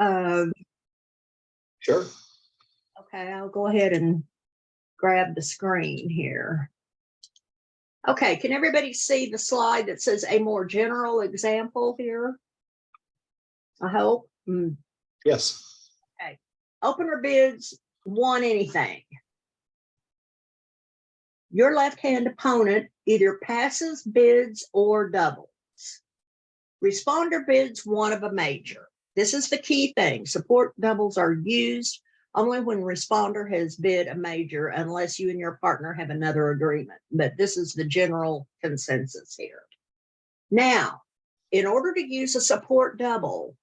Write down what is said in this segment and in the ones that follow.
Sure. Okay, I'll go ahead and grab the screen here. Okay, can everybody see the slide that says a more general example here? I hope. Yes. Okay, opener bids won anything. Your left-hand opponent either passes, bids, or doubles. Responder bids one of a major. This is the key thing. Support doubles are used only when responder has bid a major, unless you and your partner have another agreement. But this is the general consensus here. Now, in order to use a support double,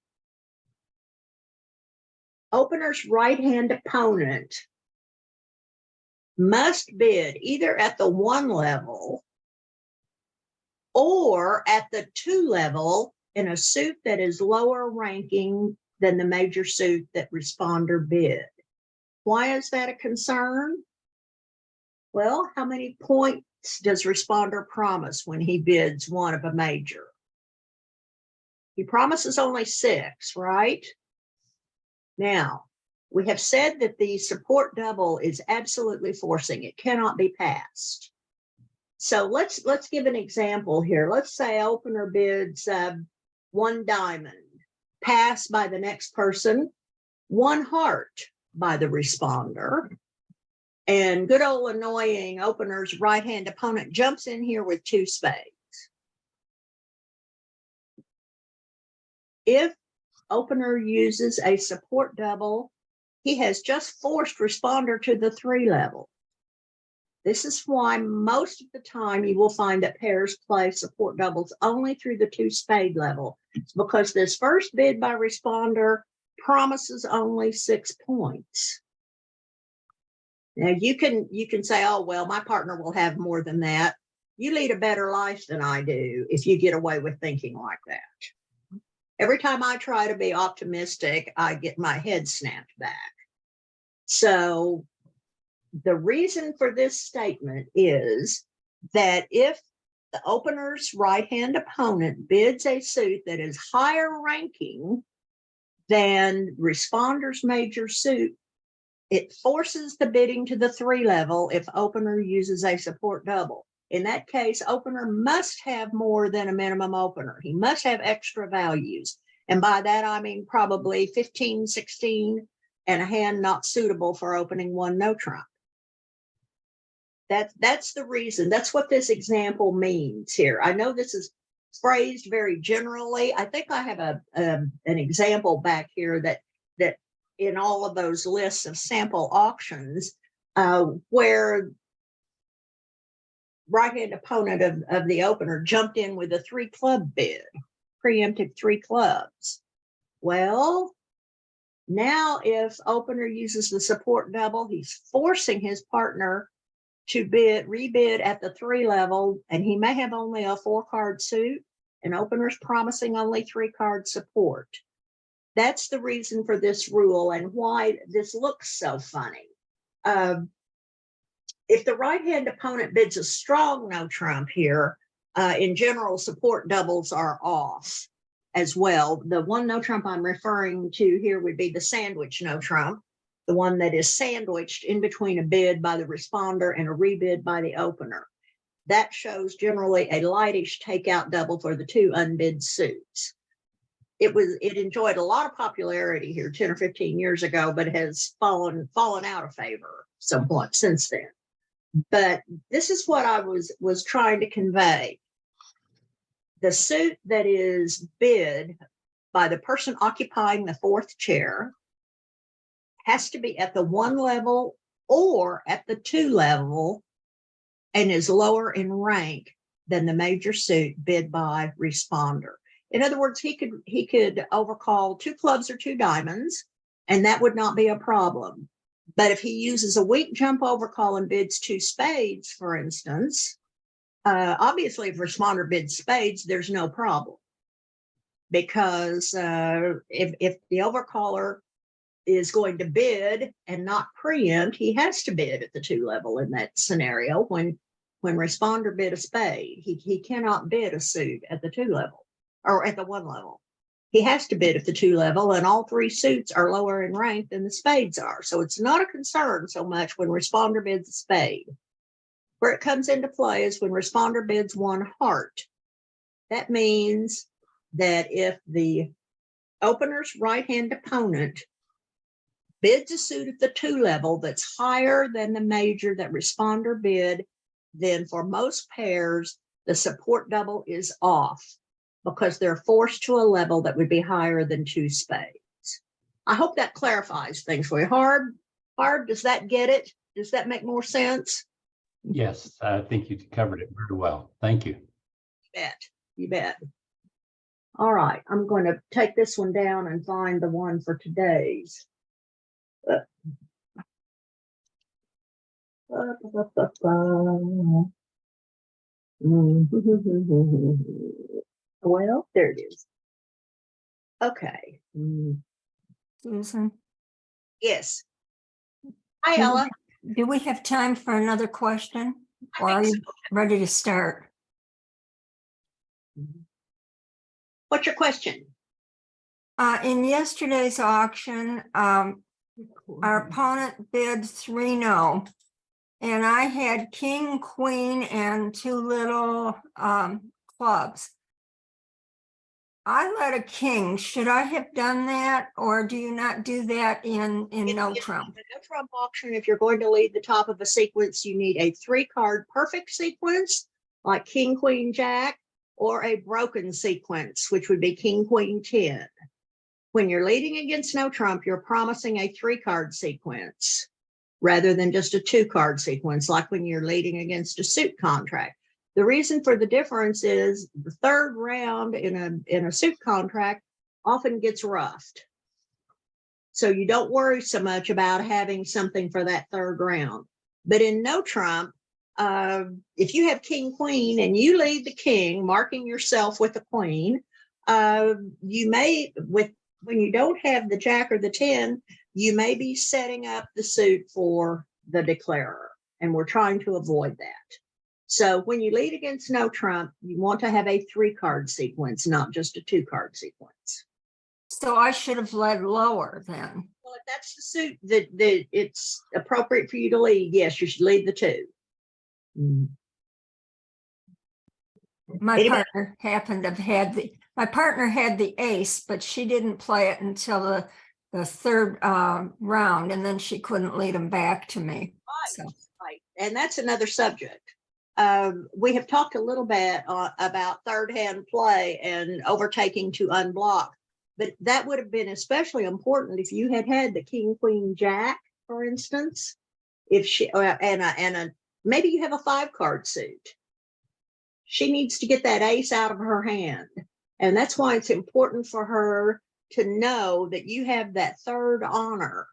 opener's right-hand opponent must bid either at the 1 level or at the 2 level in a suit that is lower ranking than the major suit that responder bid. Why is that a concern? Well, how many points does responder promise when he bids one of a major? He promises only 6, right? Now, we have said that the support double is absolutely forcing. It cannot be passed. So let's give an example here. Let's say opener bids 1 diamond, pass by the next person, 1 heart by the responder, and good old annoying opener's right-hand opponent jumps in here with 2 spades. If opener uses a support double, he has just forced responder to the 3 level. This is why most of the time you will find that pairs play support doubles only through the 2 spade level. It's because this first bid by responder promises only 6 points. Now you can say, oh, well, my partner will have more than that. You lead a better life than I do if you get away with thinking like that. Every time I try to be optimistic, I get my head snapped back. So the reason for this statement is that if the opener's right-hand opponent bids a suit that is higher ranking than responder's major suit, it forces the bidding to the 3 level if opener uses a support double. In that case, opener must have more than a minimum opener. He must have extra values. And by that, I mean probably 15, 16, and a hand not suitable for opening 1 no trump. That's the reason. That's what this example means here. I know this is phrased very generally. I think I have an example back here that in all of those lists of sample auctions where right-hand opponent of the opener jumped in with a 3 club bid, preempted 3 clubs. Well, now if opener uses the support double, he's forcing his partner to rebid at the 3 level, and he may have only a 4-card suit, and opener's promising only 3-card support. That's the reason for this rule and why this looks so funny. If the right-hand opponent bids a strong no trump here, in general, support doubles are off as well. The 1 no trump I'm referring to here would be the sandwich no trump, the one that is sandwiched in between a bid by the responder and a rebid by the opener. That shows generally a lightish takeout double for the 2 unbid suits. It enjoyed a lot of popularity here 10 or 15 years ago, but has fallen out of favor somewhat since then. But this is what I was trying to convey. The suit that is bid by the person occupying the 4th chair has to be at the 1 level or at the 2 level and is lower in rank than the major suit bid by responder. In other words, he could overcall 2 clubs or 2 diamonds, and that would not be a problem. But if he uses a weak jump overcall and bids 2 spades, for instance, obviously if responder bids spades, there's no problem. Because if the overcaller is going to bid and not preempt, he has to bid at the 2 level in that scenario. When responder bid a spade, he cannot bid a suit at the 2 level or at the 1 level. he has to bid at the 2 level, and all 3 suits are lower in rank than the spades are. So it's not a concern so much when responder bids a spade. Where it comes into play is when responder bids 1 heart. That means that if the opener's right-hand opponent bids a suit at the 2 level that's higher than the major that responder bid, then for most pairs, the support double is off because they're forced to a level that would be higher than 2 spades. I hope that clarifies things for you. Harb, does that get it? Does that make more sense? Yes, I think you covered it very well. Thank you. You bet. All right, I'm going to take this one down and find the one for today's. Well, there it is. Okay. Susan, Yes. Hi, Ella. do we have time for another question? Or I are think you ready to start? What's your question? In yesterday's auction, our opponent bid 3-0. And I had king, queen, and 2 little clubs. I led a king. Should I have done that, or do you not do that in no trump? The no trump auction, if you're going to lead the top of a sequence, you need a 3-card perfect sequence, like king, queen, jack, or a broken sequence, which would be king, queen, 10. When you're leading against no trump, you're promising a 3-card sequence rather than just a 2-card sequence, like when you're leading against a suit contract. The reason for the difference is the 3rd round in a suit contract often gets roughed. So you don't worry so much about having something for that 3rd round. But in no trump, if you have king, queen, and you lead the king, marking yourself with the queen, you may, when you don't have the jack or the 10, you may be setting up the suit for the declarer, and we're trying to avoid that. So when you lead against no trump, you want to have a 3-card sequence, not just a 2-card sequence. So I should have led lower then. Well, if that's the suit that it's appropriate for you to lead, yes, you should lead the 2. My Anybody? partner happened to have had my partner had the ace, but she didn't play it until the 3rd round, and then she couldn't lead him back to me. So. Right. And that's another subject. We have talked a little bit about 3rd hand play and overtaking to unblock, but that would have been especially important if you had the king, queen, jack, for instance. If she maybe you have a 5-card suit. She needs to get that ace out of her hand, and that's why it's important for her to know that you have that 3rd honor,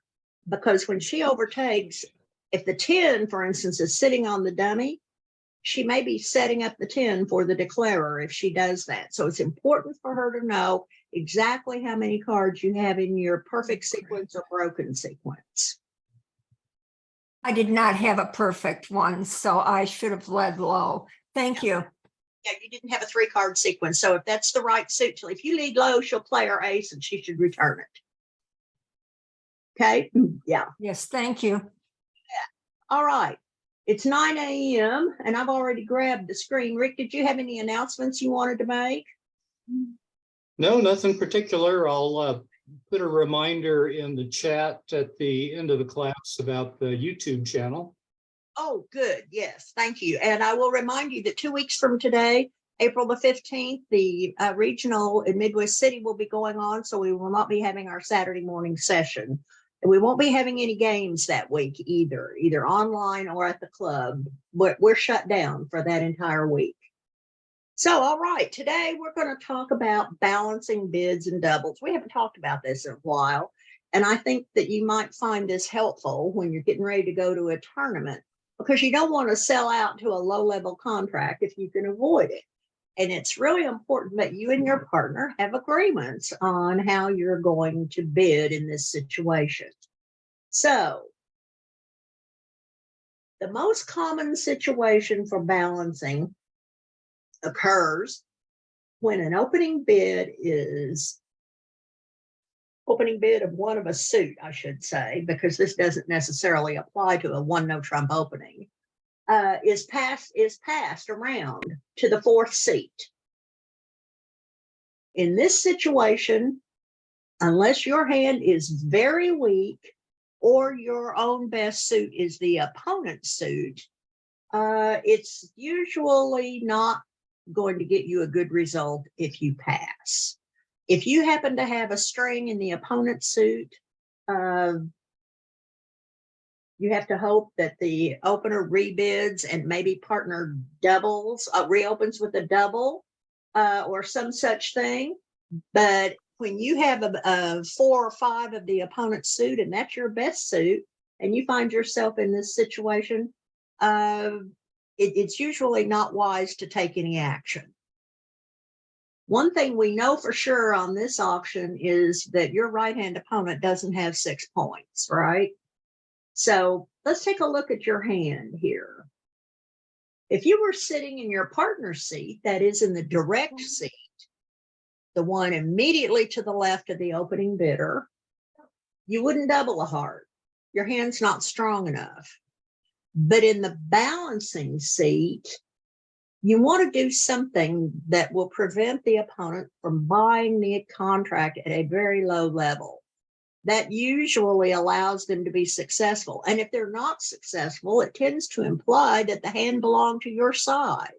because when she overtakes, if the 10, for instance, is sitting on the dummy, she may be setting up the 10 for the declarer if she does that. So it's important for her to know exactly how many cards you have in your perfect sequence or broken sequence. I did not have a perfect one, so I should have led low. Thank you. Yeah, you didn't have a 3-card sequence. So if that's the right suit, if you lead low, she'll play her ace and she should return it. Okay. Yeah. Yes, thank you. All right. It's 9 a.m. and I've already grabbed the screen. Rick, did you have any announcements you wanted to make? No, nothing particular. I'll put a reminder in the chat at the end of the class about the YouTube channel. Oh, good. Yes, thank you. And I will remind you that 2 weeks from today, April the 15th, the regional in Midwest City will be going on. So we will not be having our Saturday morning session. And we won't be having any games that week either online or at the club. We're shut down for that entire week. So, all right, today we're going to talk about balancing bids and doubles. We haven't talked about this in a while, and I think that you might find this helpful when you're getting ready to go to a tournament, because you don't want to sell out to a low-level contract if you can avoid it. And it's really important that you and your partner have agreements on how you're going to bid in this situation. So, the most common situation for balancing occurs when an opening bid is opening bid of one of a suit, I should say, because this doesn't necessarily apply to a one no trump opening, is passed around to the fourth seat. In this situation, unless your hand is very weak or your own best suit is the opponent's suit, it's usually not going to get you a good result if you pass. If you happen to have a string in the opponent's suit, you have to hope that the opener rebids and maybe partner doubles, reopens with a double or some such thing. But when you have a 4 or 5 of the opponent's suit and that's your best suit, and you find yourself in this situation, it's usually not wise to take any action. One thing we know for sure on this auction is that your right-hand opponent doesn't have 6 points, right? So let's take a look at your hand here. If you were sitting in your partner's seat, that is in the direct seat, the one immediately to the left of the opening bidder, you wouldn't double a heart. Your hand's not strong enough. But in the balancing seat, you want to do something that will prevent the opponent from buying the contract at a very low level. That usually allows them to be successful. And if they're not successful, it tends to imply that the hand belonged to your side.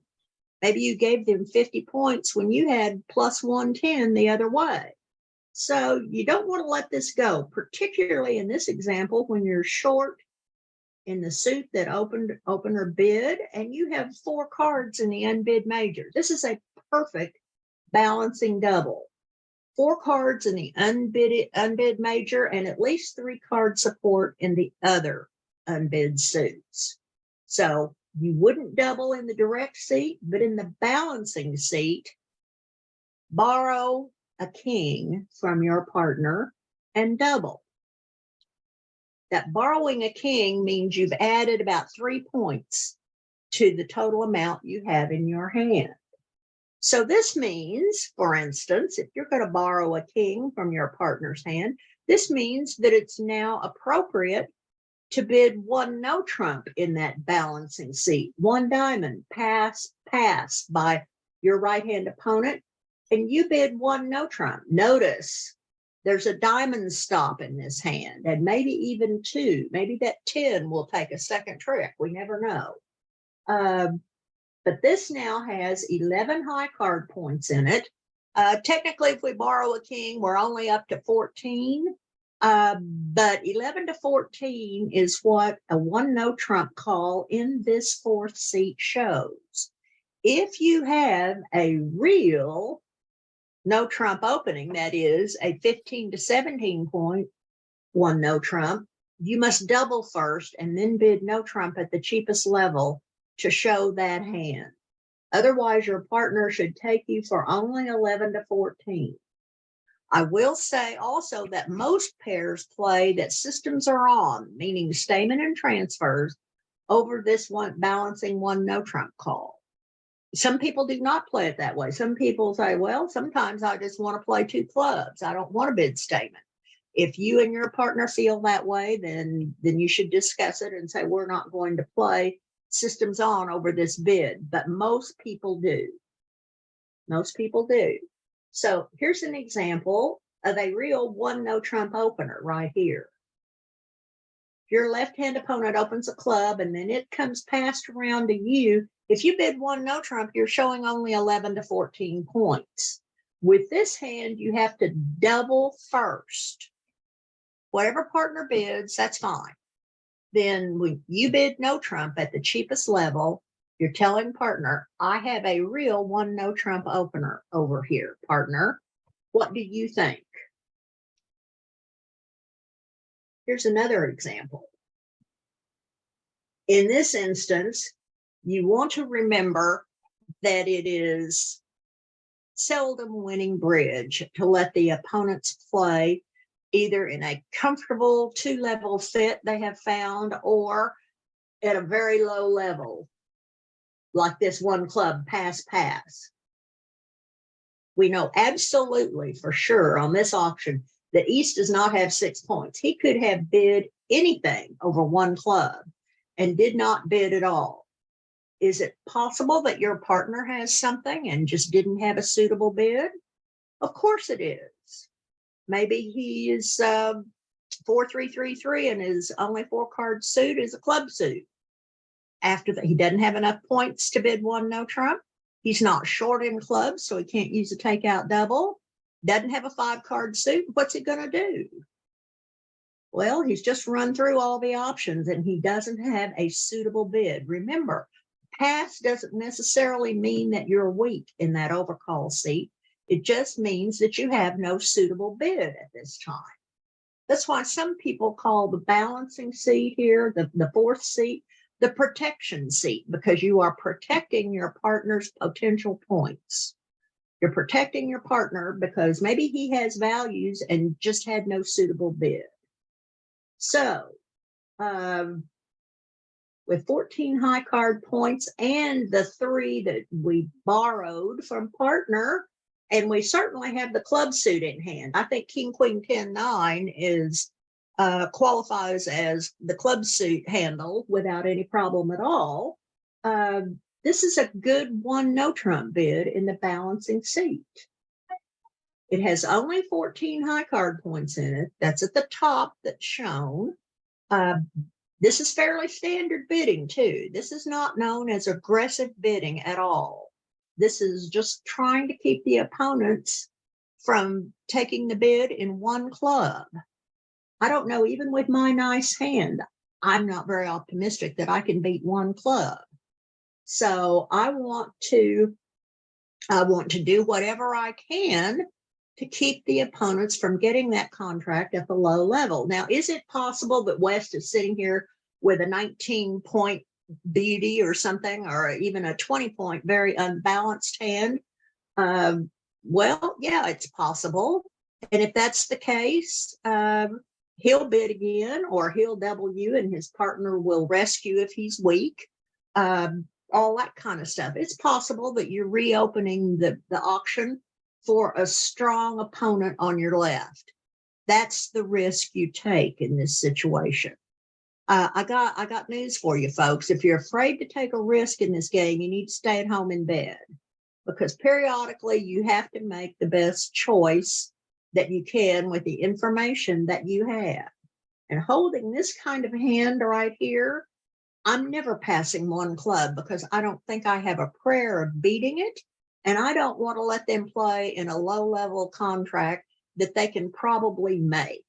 Maybe you gave them 50 points when you had plus 110 the other way. So you don't want to let this go, particularly in this example when you're short in the suit that opener bid and you have 4 cards in the unbid major. This is a perfect balancing double. 4 cards in the unbid major and at least 3 card support in the other unbid suits. So you wouldn't double in the direct seat, but in the balancing seat, borrow a king from your partner and double. That borrowing a king means you've added about 3 points to the total amount you have in your hand. So this means, for instance, if you're going to borrow a king from your partner's hand, this means that it's now appropriate to bid 1 no trump in that balancing seat, 1 diamond, pass by your right-hand opponent, and you bid 1 no trump. Notice there's a diamond stop in this hand, and maybe even 2. Maybe that 10 will take a second trick. We never know. But this now has 11 high card points in it. Technically, if we borrow a king, we're only up to 14. But 11 to 14 is what a 1 no trump call in this 4th seat shows. If you have a real no trump opening, that is a 15 to 17 point 1 no trump, you must double first and then bid no trump at the cheapest level to show that hand. Otherwise, your partner should take you for only 11 to 14. I will say also that most pairs play that systems are on, meaning statement and transfers, over this one balancing 1 no trump call. Some people do not play it that way. Some people say, well, sometimes I just want to play 2 clubs. I don't want a bid statement. If you and your partner feel that way, then you should discuss it and say, we're not going to play systems on over this bid. But most people do. Most people do. So here's an example of a real 1 no trump opener right here. Your left-hand opponent opens a club and then it comes passed around to you. If you bid 1 no trump, you're showing only 11 to 14 points. With this hand, you have to double first. Whatever partner bids, that's fine. Then when you bid no trump at the cheapest level, you're telling partner, I have a real 1 no trump opener over here, partner. What do you think? Here's another example. In this instance, you want to remember that it is seldom winning bridge to let the opponents play either in a comfortable 2-level fit they have found or at a very low level, like this 1 club pass. We know absolutely for sure on this auction The East does not have 6 points. He could have bid anything over one club and did not bid at all. Is it possible that your partner has something and just didn't have a suitable bid? Of course it is. Maybe he is 4333 and his only 4-card suit is a club suit. After that, he doesn't have enough points to bid one no trump. He's not short in clubs, so he can't use a takeout double. Doesn't have a 5-card suit. What's he going to do? Well, he's just run through all the options and he doesn't have a suitable bid. Remember, pass doesn't necessarily mean that you're weak in that overcall seat. It just means that you have no suitable bid at this time. That's why some people call the balancing seat here, the 4th seat, the protection seat, because you are protecting your partner's potential points. You're protecting your partner because maybe he has values and just had no suitable bid. So, with 14 high card points and the 3 that we borrowed from partner, and we certainly have the club suit in hand. I think King, Queen, 10, 9 is qualifies as the club suit handle without any problem at all. This is a good one no trump bid in the balancing seat. It has only 14 high card points in it. That's at the top that's shown. This is fairly standard bidding too. This is not known as aggressive bidding at all. This is just trying to keep the opponents from taking the bid in one club. I don't know, even with my nice hand, I'm not very optimistic that I can beat one club. So I want to do whatever I can to keep the opponents from getting that contract at the low level. Now, is it possible that West is sitting here with a 19-point beauty or something, or even a 20-point very unbalanced hand? Well, yeah, it's possible. And if that's the case, he'll bid again, or he'll double you and his partner will rescue if he's weak. All that kind of stuff. It's possible that you're reopening the auction for a strong opponent on your left. That's the risk you take in this situation. I got news for you, folks. If you're afraid to take a risk in this game, you need to stay at home in bed, because periodically you have to make the best choice that you can with the information that you have. And holding this kind of hand right here, I'm never passing one club because I don't think I have a prayer of beating it. And I don't want to let them play in a low-level contract that they can probably make.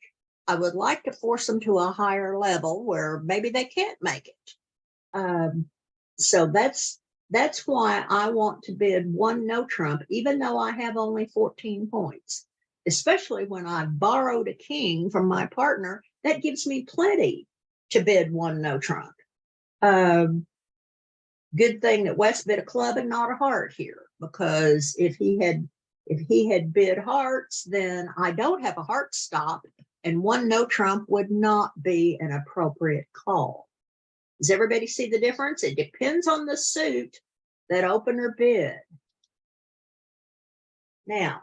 I would like to force them to a higher level where maybe they can't make it. So that's why I want to bid one no trump, even though I have only 14 points, especially when I borrowed a king from my partner. That gives me plenty to bid one no trump. Good thing that West bid a club and not a heart here, because if he had bid hearts, then I don't have a heart stop, and one no trump would not be an appropriate call. Does everybody see the difference? It depends on the suit that opener bid. Now,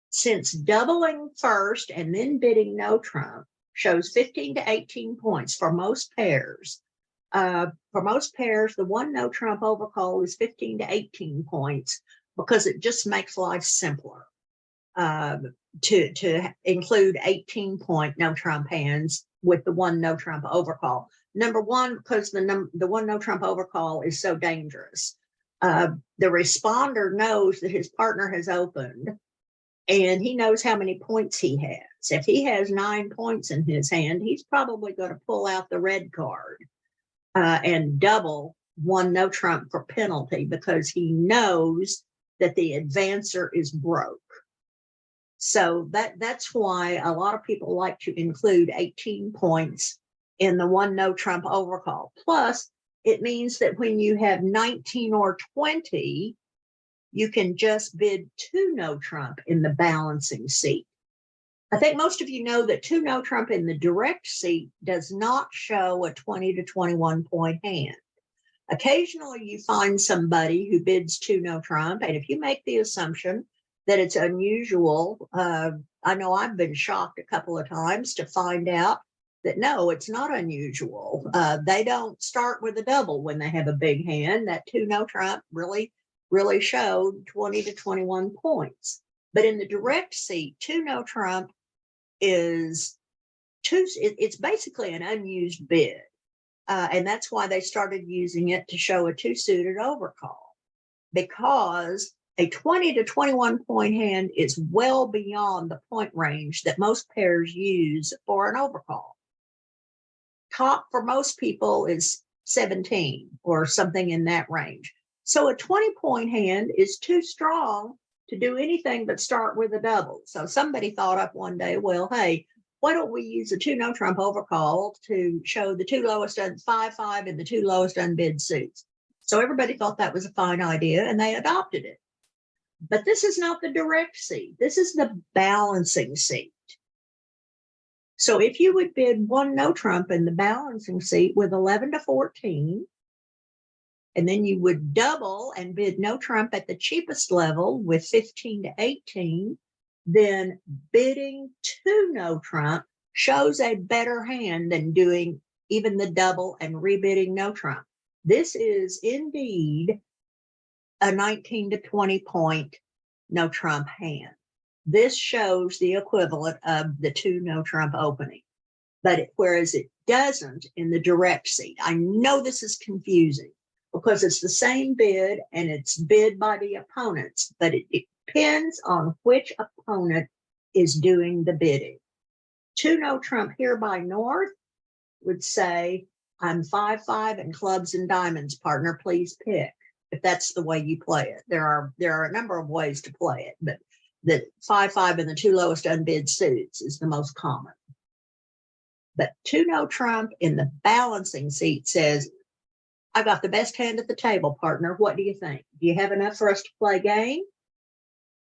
since doubling first and then bidding no trump shows 15 to 18 points for most pairs, the one no trump overcall is 15 to 18 points because it just makes life simpler to include 18-point no trump hands with the one no trump overcall. Number one, because the one no trump overcall is so dangerous. The responder knows that his partner has opened, and he knows how many points he has. If he has 9 points in his hand, he's probably going to pull out the red card and double one no trump for penalty, because he knows that the advancer is broke. So that's why a lot of people like to include 18 points in the one no trump overcall. Plus, it means that when you have 19 or 20, you can just bid two no trump in the balancing seat. I think most of you know that two no trump in the direct seat does not show a 20 to 21 point hand. Occasionally you find somebody who bids two no trump, and if you make the assumption that it's unusual. I know I've been shocked a couple of times to find out that no, it's not unusual. They don't start with a double when they have a big hand. That 2 no trump really showed 20 to 21 points. But in the direct seat, 2 no trump is it's basically an unused bid. And that's why they started using it to show a 2 suited overcall, because a 20 to 21 point hand is well beyond the point range that most pairs use for an overcall. Top for most people is 17 or something in that range. So a 20 point hand is too strong to do anything but start with a double. So somebody thought up one day, well, hey, why don't we use a 2 no trump overcall to show the 2 lowest 5-5 and the 2 lowest unbid suits? So everybody thought that was a fine idea and they adopted it. But this is not the direct seat. This is the balancing seat. So if you would bid 1 no trump in the balancing seat with 11 to 14, and then you would double and bid no trump at the cheapest level with 15 to 18, then bidding 2 no trump shows a better hand than doing even the double and rebidding no trump. This is indeed a 19 to 20 point no trump hand. This shows the equivalent of the 2 no trump opening, but whereas it doesn't in the direct seat. I know this is confusing because it's the same bid and it's bid by the opponents, but it depends on which opponent is doing the bidding. 2 no trump here by North would say, I'm 5-5 and clubs and diamonds, partner, please pick. If that's the way you play it. There are a number of ways to play it, but the 5-5 and the 2 lowest unbid suits is the most common. But 2 no trump in the balancing seat says, I got the best hand at the table, partner. What do you think? Do you have enough for us to play game?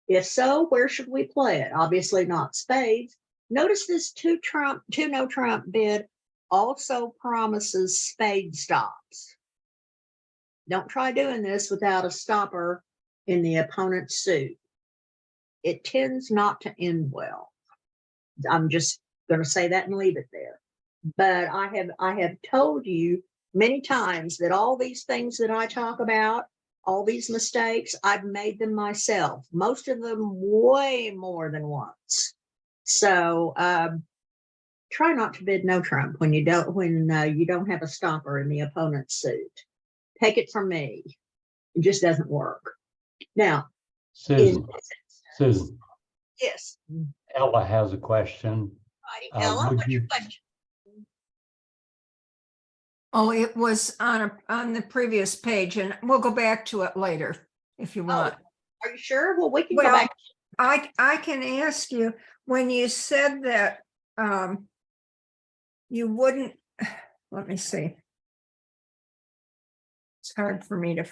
If so, where should we play it? Obviously not spades. Notice this 2 no trump bid also promises spade stops. Don't try doing this without a stopper in the opponent's suit. It tends not to end well. I'm just going to say that and leave it there. But I have told you many times that all these things that I talk about, all these mistakes, I've made them myself. Most of them way more than once. So try not to bid no trump when you don't have a stopper in the opponent's suit. Take it from me. It just doesn't work. Now, Susan, yes. Ella has a question. Ella, would what's your you- question? Oh, it was on the previous page, and we'll go back to it later if you want. Are you sure? Well, we can go Well, back. I can ask you, when you said that you wouldn't, let me see. It's hard for me to.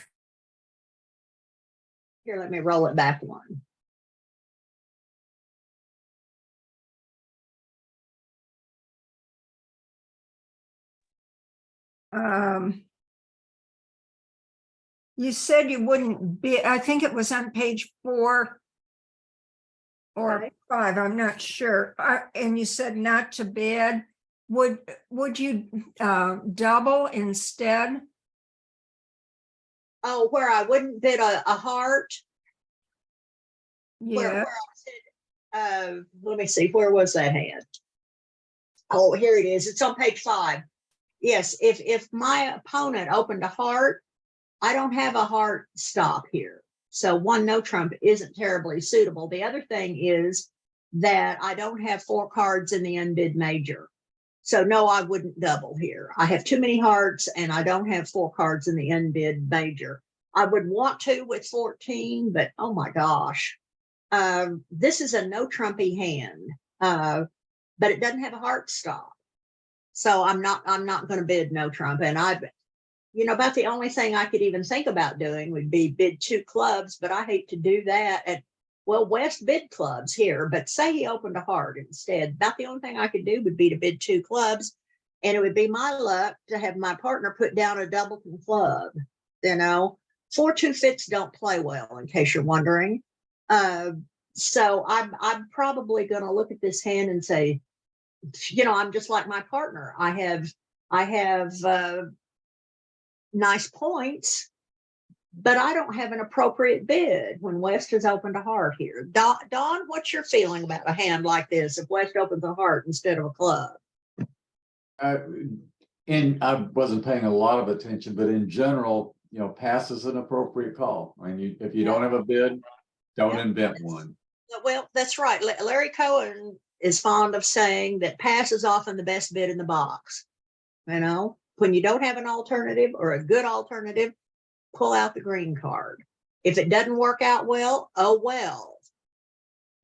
Here, let me roll it back one. You said you wouldn't bid, I think it was on page 4 or Okay. 5, I'm not sure. And you said not to bid. Would you double instead? Oh, where I wouldn't bid a heart. Where Yeah, I said, let me see, where was that hand? Oh, here it is. It's on page 5. Yes, if my opponent opened a heart, I don't have a heart stop here. So 1 no trump isn't terribly suitable. The other thing is that I don't have 4 cards in the unbid major. So no, I wouldn't double here. I have too many hearts and I don't have 4 cards in the unbid major. I would want to with 14, but oh my gosh. This is a no trumpy hand, but it doesn't have a heart stop. So I'm not going to bid no trump. And about the only thing I could even think about doing would be bid 2 clubs, but I hate to do that. West bid clubs here, but say he opened a heart instead. About the only thing I could do would be to bid 2 clubs, and it would be my luck to have my partner put down a doubleton club. 4-2 fits don't play well, in case you're wondering. So I'm probably going to look at this hand and say, I'm just like my partner. I have nice points, but I don't have an appropriate bid when West has opened a heart here. Dawn, what's your feeling about a hand like this if West opens a heart instead of a club? And I wasn't paying a lot of attention, but in general, pass is an appropriate call. I mean, if you don't have a bid, don't invent one. Well, that's right. Larry Cohen is fond of saying that pass is often the best bid in the box. When you don't have an alternative or a good alternative, pull out the green card. If it doesn't work out well, oh well.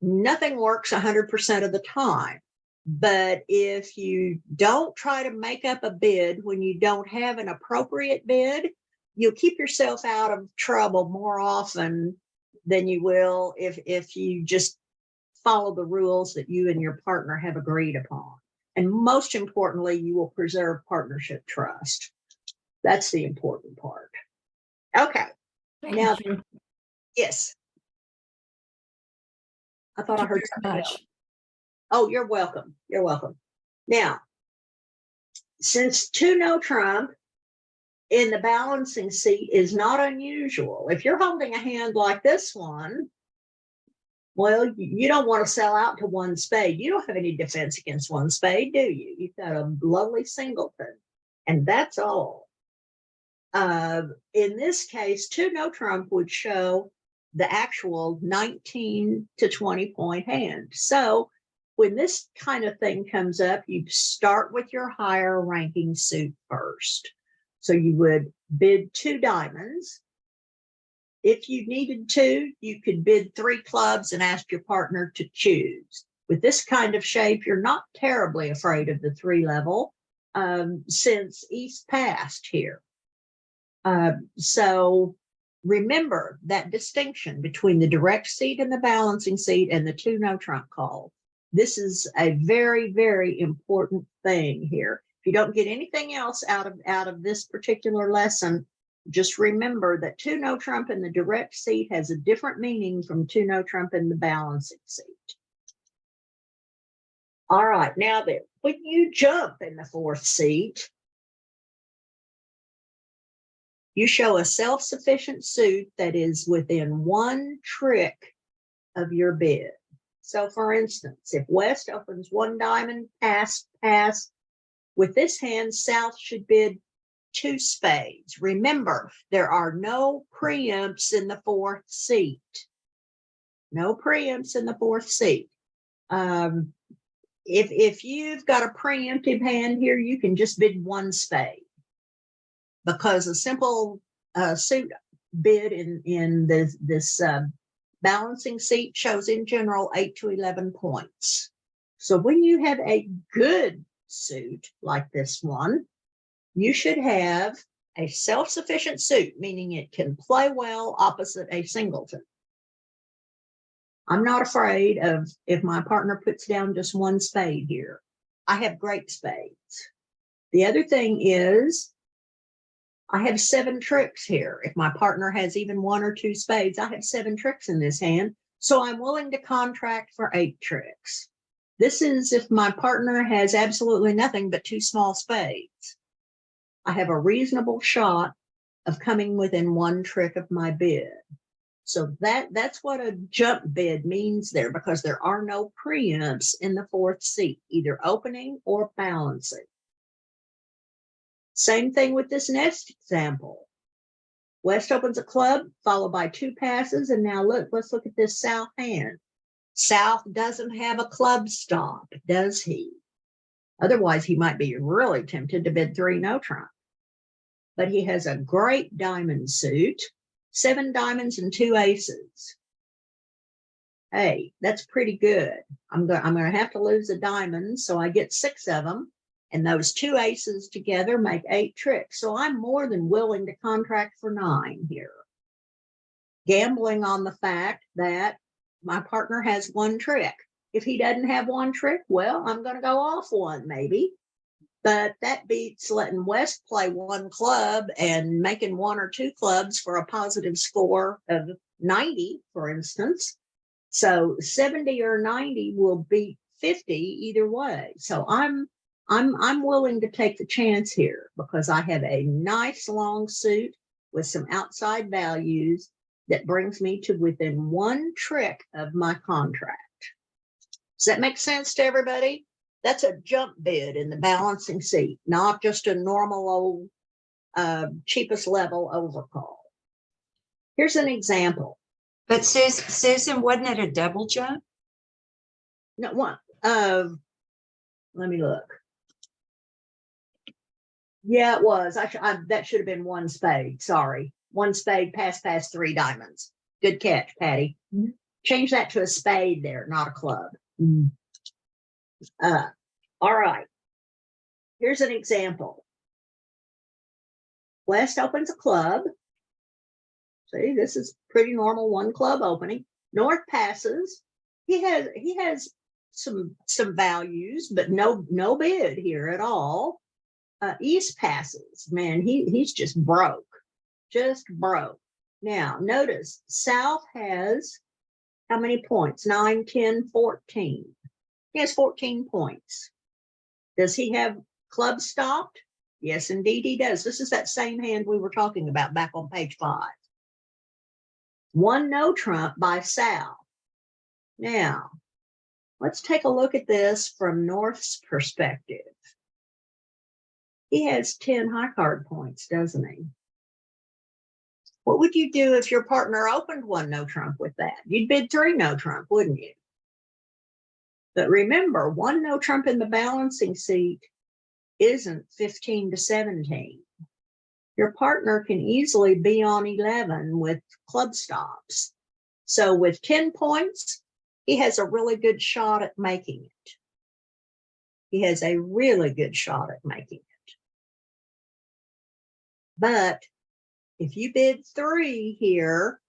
Nothing works 100% of the time. But if you don't try to make up a bid when you don't have an appropriate bid, you'll keep yourself out of trouble more often than you will if you just follow the rules that you and your partner have agreed upon. And most importantly, you will preserve partnership trust. That's the important part. Okay. Now, Thank you. yes. I thought I heard something Much. else. Oh, you're welcome. You're welcome. Now, since 2 no trump in the balancing seat is not unusual, if you're holding a hand like this one, well, you don't want to sell out to 1 spade. You don't have any defense against 1 spade, do you? You've got a lovely singleton, and that's all. In this case, 2 no trump would show the actual 19 to 20 point hand. So when this kind of thing comes up, you start with your higher ranking suit first. So you would bid 2 diamonds. If you needed to, you could bid 3 clubs and ask your partner to choose. With this kind of shape, you're not terribly afraid of the 3 level since East passed here. So remember that distinction between the direct seat and the balancing seat and the 2 no trump call. This is a very, very important thing here. If you don't get anything else out of this particular lesson, just remember that 2 no trump in the direct seat has a different meaning from 2 no trump in the balancing seat. All right, now then, when you jump in the 4th seat, you show a self-sufficient suit that is within 1 trick of your bid. So for instance, if West opens 1 diamond, pass, with this hand, South should bid 2 spades. Remember, there are no preempts in the 4th seat. No preempts in the 4th seat. If you've got a preemptive hand here, you can just bid 1 spade, because a simple suit bid in this balancing seat shows in general 8 to 11 points. So when you have a good suit like this one, you should have a self-sufficient suit, meaning it can play well opposite a singleton. I'm not afraid of if my partner puts down just 1 spade here. I have great spades. The other thing is I have 7 tricks here. If my partner has even 1 or 2 spades, I have 7 tricks in this hand. So I'm willing to contract for 8 tricks. This is if my partner has absolutely nothing but 2 small spades. I have a reasonable shot of coming within 1 trick of my bid. So that's what a jump bid means there, because there are no preempts in the 4th seat, either opening or balancing. Same thing with this next example. West opens a club, followed by 2 passes, and now let's look at this South hand. South doesn't have a club stop, does he? Otherwise, he might be really tempted to bid 3 no trump. But he has a great diamond suit, 7 diamonds and 2 aces. Hey, that's pretty good. I'm going to have to lose a diamond, so I get 6 of them. And those 2 aces together make 8 tricks. So I'm more than willing to contract for 9 here. Gambling on the fact that my partner has 1 trick. If he doesn't have 1 trick, well, I'm going to go off 1 maybe. But that beats letting West play 1 club and making 1 or 2 clubs for a positive score of 90, for instance. So 70 or 90 will beat 50 either way. So I'm willing to take the chance here because I have a nice long suit with some outside values that brings me to within one trick of my contract. Does that make sense to everybody? That's a jump bid in the balancing seat, not just a normal old cheapest level overcall. Here's an example. But Susan, wasn't it a double jump? No, one. Let me look. Yeah, it was. That should have been one spade. Sorry. One spade, pass, 3 diamonds. Good catch, Patty. Change that to a spade there, not a club. All right. Here's an example. West opens a club. See, this is pretty normal one club opening. North passes. He has some values, but no bid here at all. East passes. Man, he's just broke. Now, notice South has how many points? 9, 10, 14. He has 14 points. Does he have club stopped? Yes, indeed he does. This is that same hand we were talking about back on page 5. One no trump by South. Now, let's take a look at this from North's perspective. He has 10 high card points, doesn't he? What would you do if your partner opened one no trump with that? You'd bid 3 no trump, wouldn't you? But remember, one no trump in the balancing seat isn't 15 to 17. Your partner can easily be on 11 with club stops. So with 10 points, he has a really good shot at making it. He has a really good shot at making it. But if you bid 3 here,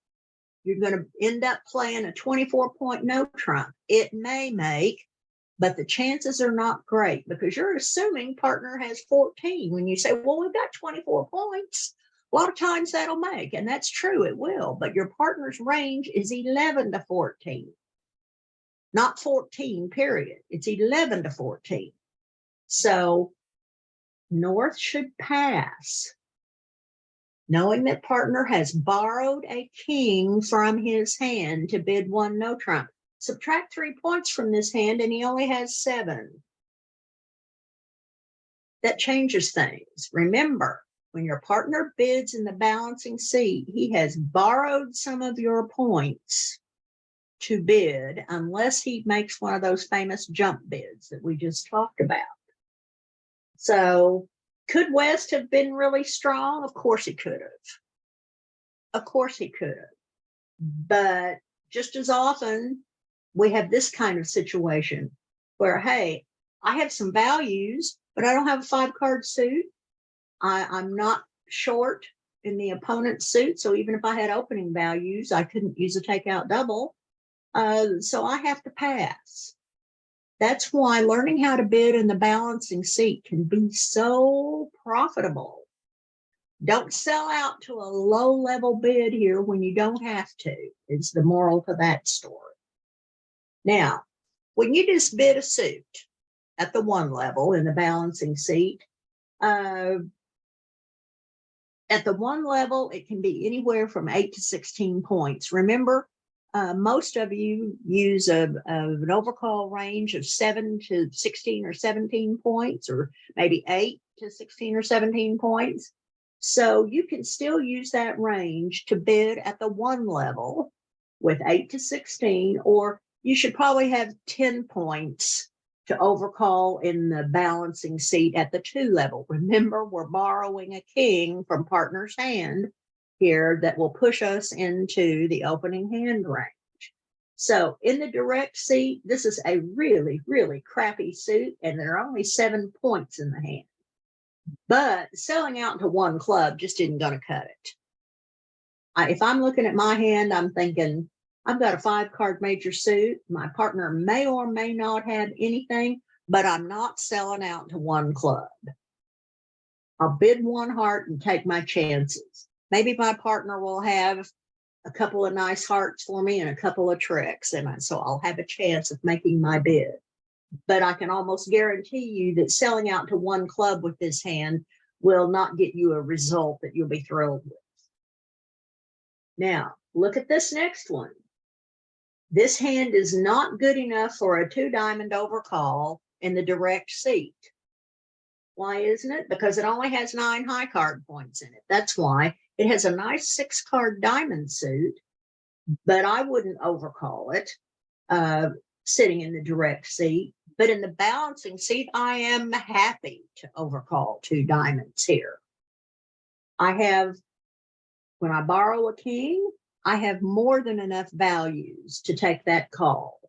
you're going to end up playing a 24-point no trump. It may make, but the chances are not great because you're assuming partner has 14. When you say, well, we've got 24 points, a lot of times that'll make, and that's true, it will, but your partner's range is 11 to 14. Not 14, period. It's 11 to 14. So North should pass, knowing that partner has borrowed a king from his hand to bid 1 no trump. Subtract 3 points from this hand and he only has 7. That changes things. Remember, when your partner bids in the balancing seat, he has borrowed some of your points to bid unless he makes one of those famous jump bids that we just talked about. So could West have been really strong? Of course he could have. Of course he could have. But just as often, we have this kind of situation where, hey, I have some values, but I don't have a 5-card suit. I'm not short in the opponent's suit. So even if I had opening values, I couldn't use a takeout double. So I have to pass. That's why learning how to bid in the balancing seat can be so profitable. Don't sell out to a low-level bid here when you don't have to. It's the moral to that story. Now, when you just bid a suit at the 1 level in the balancing seat, at the 1 level, it can be anywhere from 8 to 16 points. Remember, most of you use an overcall range of 7 to 16 or 17 points, or maybe 8 to 16 or 17 points. So you can still use that range to bid at the 1 level with 8 to 16, or you should probably have 10 points to overcall in the balancing seat at the 2 level. Remember, we're borrowing a king from partner's hand here that will push us into the opening hand range. So in the direct seat, this is a really, really crappy suit, and there are only 7 points in the hand. But selling out to 1 club just isn't going to cut it. If I'm looking at my hand, I'm thinking, I've got a 5-card major suit. My partner may or may not have anything, but I'm not selling out to 1 club. I'll bid 1 heart and take my chances. Maybe my partner will have a couple of nice hearts for me and a couple of tricks. So I'll have a chance of making my bid. But I can almost guarantee you that selling out to one club with this hand will not get you a result that you'll be thrilled with. Now, look at this next one. This hand is not good enough for a 2-diamond overcall in the direct seat. Why isn't it? Because it only has 9 high card points in it. That's why. It has a nice 6-card diamond suit, but I wouldn't overcall it sitting in the direct seat. But in the balancing seat, I am happy to overcall 2 diamonds here. When I borrow a king, I have more than enough values to take that call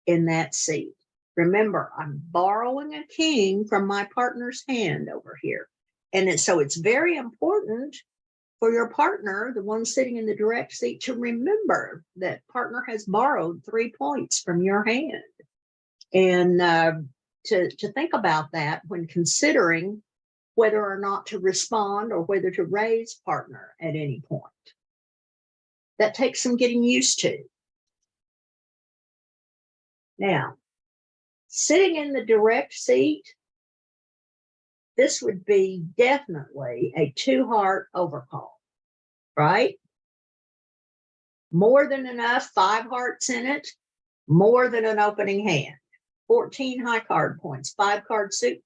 in that seat. Remember, I'm borrowing a king from my partner's hand over here. And so it's very important for your partner, the one sitting in the direct seat, to remember that partner has borrowed 3 points from your hand. And to think about that when considering whether or not to respond or whether to raise partner at any point. That takes some getting used to. Now, sitting in the direct seat, this would be definitely a 2-heart overcall, right? More than enough, 5 hearts in it, more than an opening hand. 14 high card points, 5-card suit,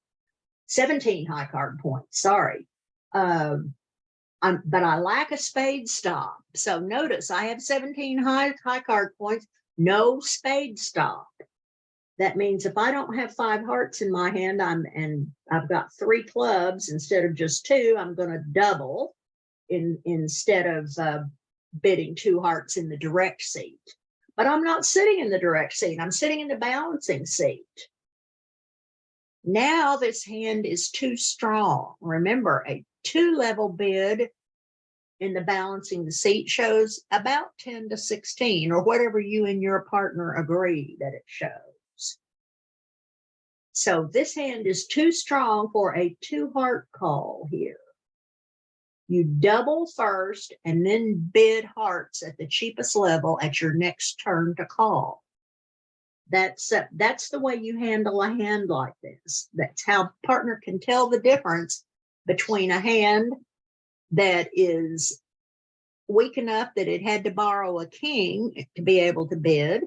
17 high card points, sorry. But I lack a spade stop. So notice I have 17 high card points, no spade stop. That means if I don't have 5 hearts in my hand, and I've got 3 clubs instead of just 2, I'm going to double instead of bidding 2 hearts in the direct seat. But I'm not sitting in the direct seat. I'm sitting in the balancing seat. Now this hand is too strong. Remember, a 2-level bid in the balancing the seat shows about 10 to 16, or whatever you and your partner agree that it shows. So this hand is too strong for a 2-heart call here. You double first and then bid hearts at the cheapest level at your next turn to call. That's the way you handle a hand like this. That's how partner can tell the difference between a hand that is weak enough that it had to borrow a king to be able to bid,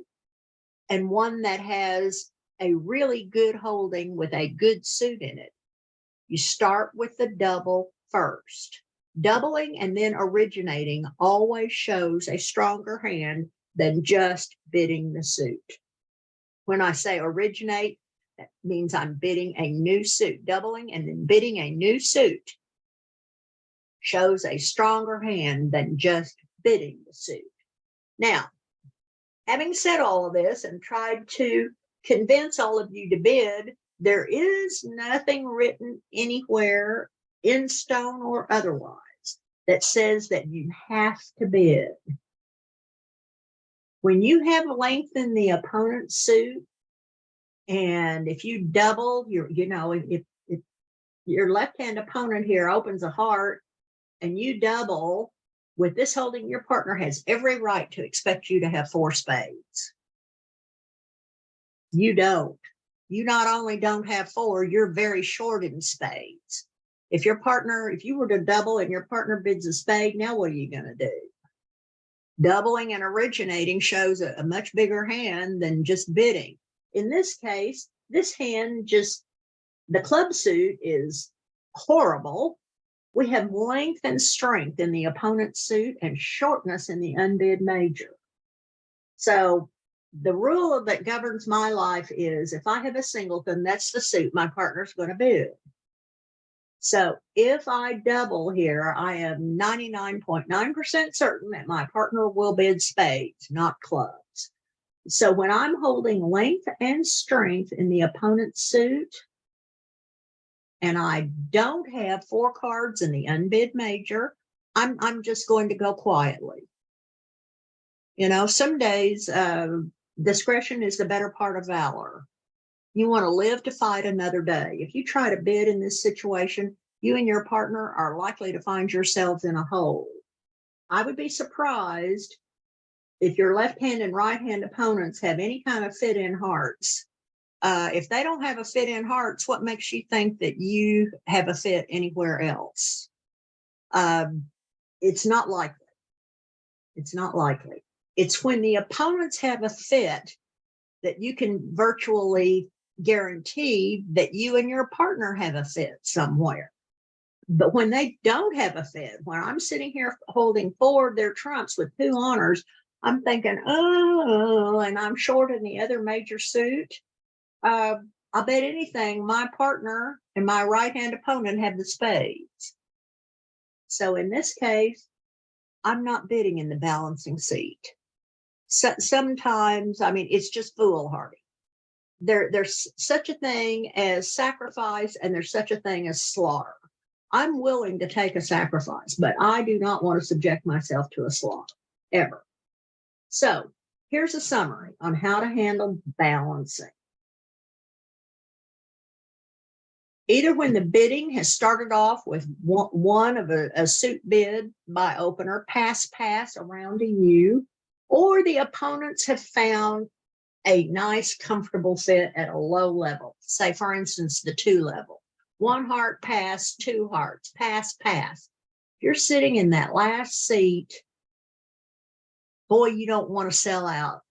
and one that has a really good holding with a good suit in it. You start with the double first. Doubling and then originating always shows a stronger hand than just bidding the suit. When I say originate, that means I'm bidding a new suit. Doubling and then bidding a new suit shows a stronger hand than just bidding the suit. Now, having said all of this and tried to convince all of you to bid, there is nothing written anywhere in stone or otherwise that says that you have to bid. When you have lengthened the opponent's suit, and if you double if your left-hand opponent here opens a heart and you double, with this holding, your partner has every right to expect you to have 4 spades. You don't. You not only don't have 4, you're very short in spades. If you were to double and your partner bids a spade, now what are you going to do? Doubling and originating shows a much bigger hand than just bidding. In this case, this hand the club suit is horrible. We have length and strength in the opponent's suit and shortness in the unbid major. So the rule that governs my life is if I have a singleton, that's the suit my partner's going to bid. So if I double here, I am 99.9% certain that my partner will bid spades, not clubs. So when I'm holding length and strength in the opponent's suit, and I don't have 4 cards in the unbid major, I'm just going to go quietly. Some days discretion is the better part of valor. You want to live to fight another day. If you try to bid in this situation, you and your partner are likely to find yourselves in a hole. I would be surprised if your left hand and right hand opponents have any kind of fit in hearts. If they don't have a fit in hearts, what makes you think that you have a fit anywhere else? It's not likely. It's not likely. It's when the opponents have a fit that you can virtually guarantee that you and your partner have a fit somewhere. But when they don't have a fit, when I'm sitting here holding forward their trumps with 2 honors, I'm thinking, oh, and I'm short in the other major suit. I'll bet anything my partner and my right-hand opponent have the spades. So in this case, I'm not bidding in the balancing seat. So sometimes, I mean, it's just foolhardy. There's such a thing as sacrifice, and there's such a thing as slaughter. I'm willing to take a sacrifice, but I do not want to subject myself to a slaughter, ever. So here's a summary on how to handle balancing. Either when the bidding has started off with one of a suit bid by opener, pass around to you, or the opponents have found a nice, comfortable fit at a low level. Say, for instance, the 2 level. 1 heart pass, 2 hearts, pass. If you're sitting in that last seat, boy, you don't want to sell out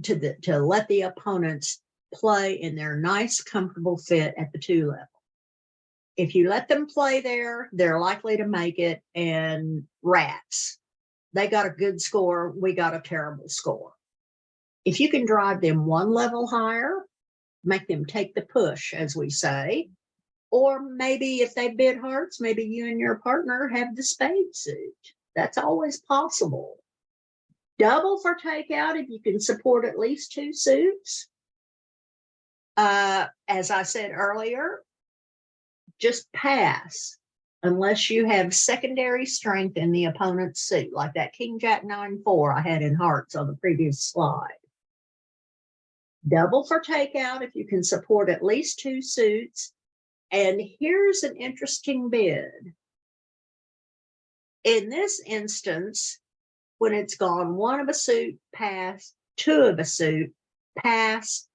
to let the opponents play in their nice, comfortable fit at the 2 level. If you let them play there, they're likely to make it, and rats. They got a good score, we got a terrible score. If you can drive them 1 level higher, make them take the push, as we say, or maybe if they bid hearts, maybe you and your partner have the spade suit. That's always possible. Double for takeout if you can support at least 2 suits. As I said earlier, just pass unless you have secondary strength in the opponent's suit, like that King Jack 9-4 I had in hearts on the previous slide. Double for takeout if you can support at least 2 suits. And here's an interesting bid. In this instance, when it's gone 1 of a suit, pass, 2 of a suit, pass,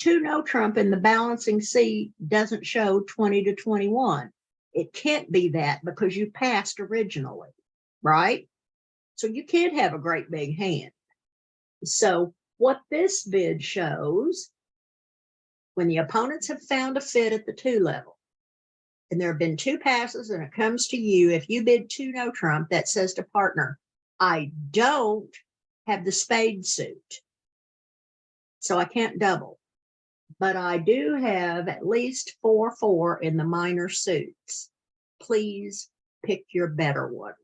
2 no trump in the balancing seat doesn't show 20 to 21. It can't be that because you passed originally, right? So you can't have a great big hand. So what this bid shows, when the opponents have found a fit at the 2 level, and there have been 2 passes and it comes to you, if you bid 2 no trump, that says to partner, I don't have the spade suit, so I can't double. But I do have at least 4-4 in the minor suits. Please pick your better one.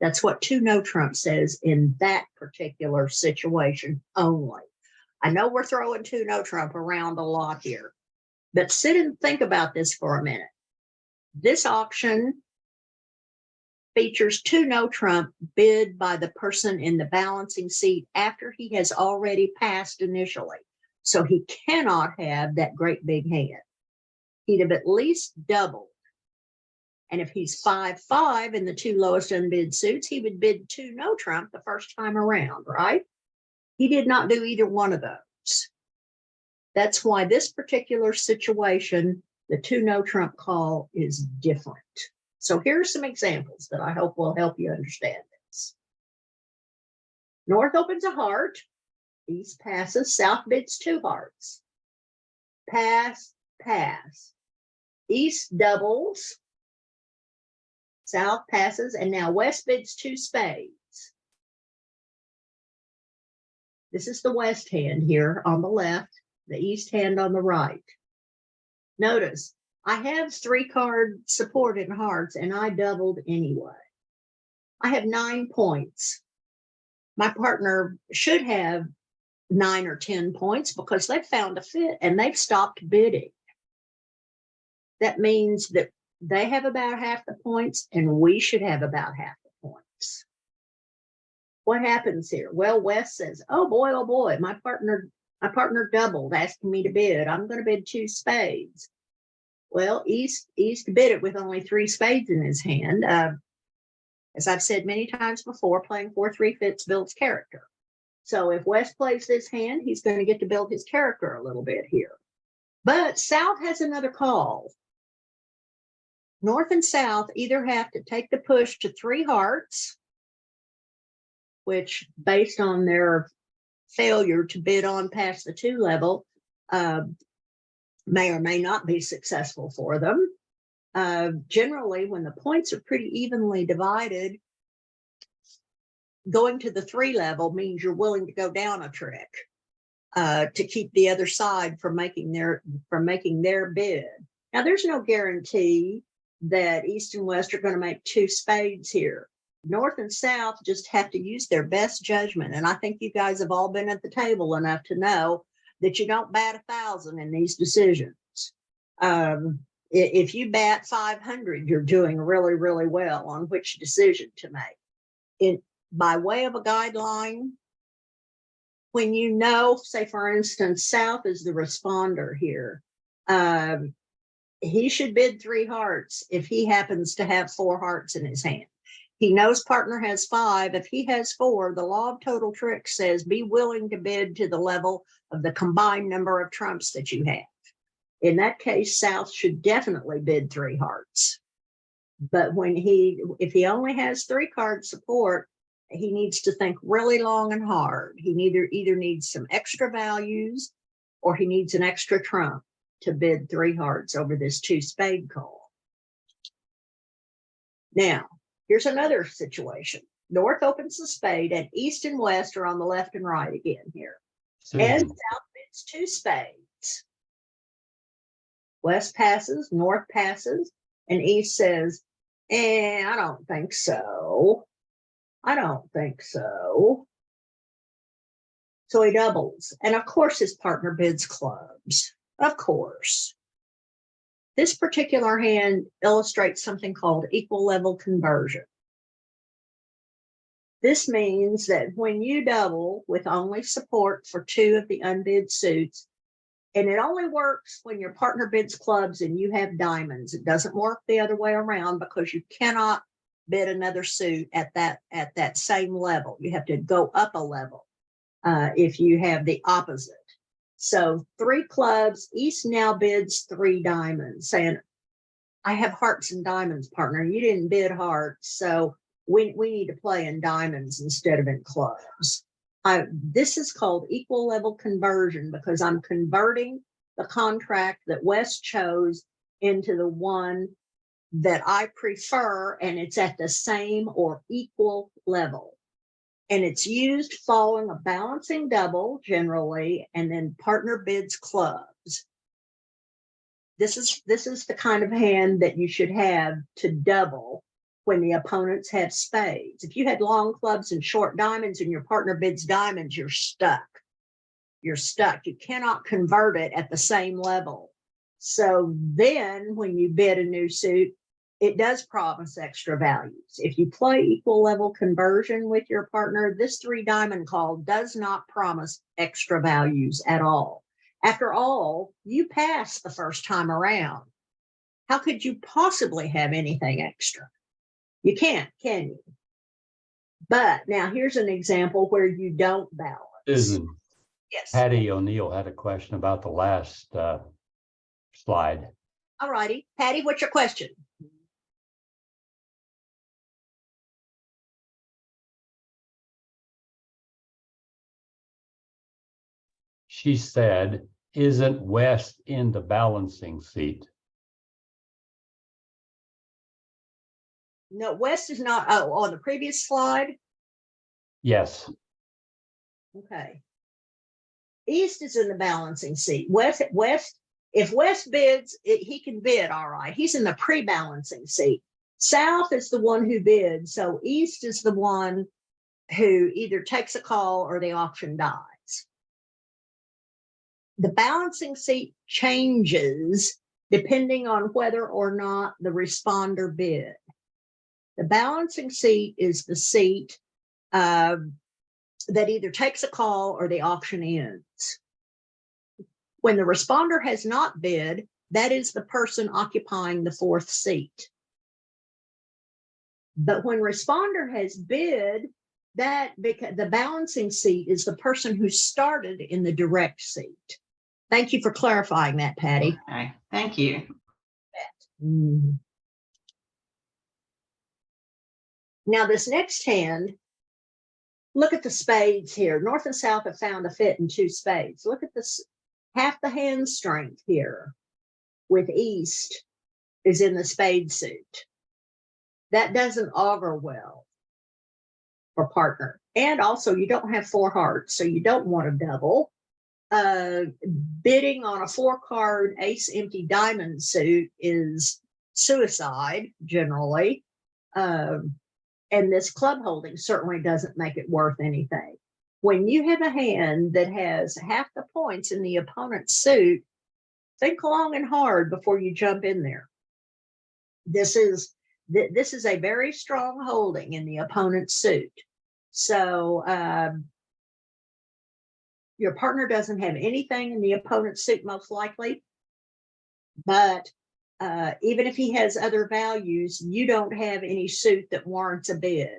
That's what 2 no trump says in that particular situation only. I know we're throwing 2 no trump around a lot here, but sit and think about this for a minute. This auction features 2 no trump bid by the person in the balancing seat after he has already passed initially. So he cannot have that great big hand. He'd have at least doubled. And if he's 5-5 in the 2 lowest unbid suits, he would bid 2 no trump the first time around, right? He did not do either one of those. That's why this particular situation, the 2 no trump call is different. So here are some examples that I hope will help you understand this. North opens a heart. East passes, South bids 2 hearts. Pass. East doubles. South passes, and now West bids 2 spades. This is the West hand here on the left, the East hand on the right. Notice, I have 3-card support in hearts, and I doubled anyway. I have 9 points. My partner should have 9 or 10 points because they've found a fit and they've stopped bidding. That means that they have about half the points and we should have about half the points. What happens here? Well, West says, oh boy, my partner doubled, asking me to bid. I'm going to bid 2 spades. Well, East bid it with only 3 spades in his hand. As I've said many times before, playing 4-3 fits builds character. So if West plays this hand, he's going to get to build his character a little bit here. But South has another call. North and South either have to take the push to 3 hearts, which based on their failure to bid on past the 2 level, may or may not be successful for them. Generally, when the points are pretty evenly divided, going to the 3 level means you're willing to go down a trick to keep the other side from making their bid. Now, there's no guarantee that East and West are going to make 2 spades here. North and South just have to use their best judgment. And I think you guys have all been at the table enough to know that you don't bat 1,000 in these decisions. If you bat 500, you're doing really, really well on which decision to make. By way of a guideline, when you know, say for instance, South is the responder here, he should bid 3 hearts if he happens to have 4 hearts in his hand. He knows partner has 5. If he has 4, the law of total tricks says be willing to bid to the level of the combined number of trumps that you have. In that case, South should definitely bid 3 hearts. But if he only has 3 card support, he needs to think really long and hard. He either needs some extra values or he needs an extra trump to bid 3 hearts over this 2 spade call. Now, here's another situation. North opens the spade and East and West are on the left and right again here. And South bids 2 spades. West passes, North passes, and East says, I don't think so. I don't think so. So he doubles. And of course, his partner bids clubs. Of course. This particular hand illustrates something called equal level conversion. This means that when you double with only support for 2 of the unbid suits, and it only works when your partner bids clubs and you have diamonds. It doesn't work the other way around because you cannot bid another suit at that same level. You have to go up a level if you have the opposite. So 3 clubs, East now bids 3 diamonds, saying, I have hearts and diamonds, partner. You didn't bid hearts, so we need to play in diamonds instead of in clubs. This is called equal level conversion because I'm converting the contract that West chose into the one that I prefer, and it's at the same or equal level. And it's used following a balancing double generally, and then partner bids clubs. This is the kind of hand that you should have to double when the opponents have spades. If you had long clubs and short diamonds and your partner bids diamonds, you're stuck. You're stuck. You cannot convert it at the same level. So then when you bid a new suit, it does promise extra values. If you play equal level conversion with your partner, this 3 diamond call does not promise extra values at all. After all, you passed the first time around. How could you possibly have anything extra? You can't, can you? But now here's an example where you don't balance. Susan, Yes. Patty O'Neill had a question about the last slide. All righty. Patty, what's your question? She said, isn't West in the balancing seat? No, West is not. Oh, on the previous slide. Yes. Okay. East is in the balancing seat. West, if West bids, he can bid, all right. He's in the pre-balancing seat. South is the one who bids, so East is the one who either takes a call or the auction dies. The balancing seat changes depending on whether or not the responder bid. The balancing seat is the seat that either takes a call or the auction ends. When the responder has not bid, that is the person occupying the 4th seat. But when responder has bid, that because the balancing seat is the person who started in the direct seat. Thank you for clarifying that, Patty. Okay, thank you. Mm. Now this next hand, look at the spades here. North and South have found a fit in 2 spades. Look at this, half the hand strength here with East is in the spade suit. That doesn't augur well for partner. And also you don't have 4 hearts, so you don't want to double. Bidding on a 4-card ace empty diamond suit is suicide generally. And this club holding certainly doesn't make it worth anything. When you have a hand that has half the points in the opponent's suit, think long and hard before you jump in there. This is a very strong holding in the opponent's suit. So your partner doesn't have anything in the opponent's suit most likely, but even if he has other values, you don't have any suit that warrants a bid.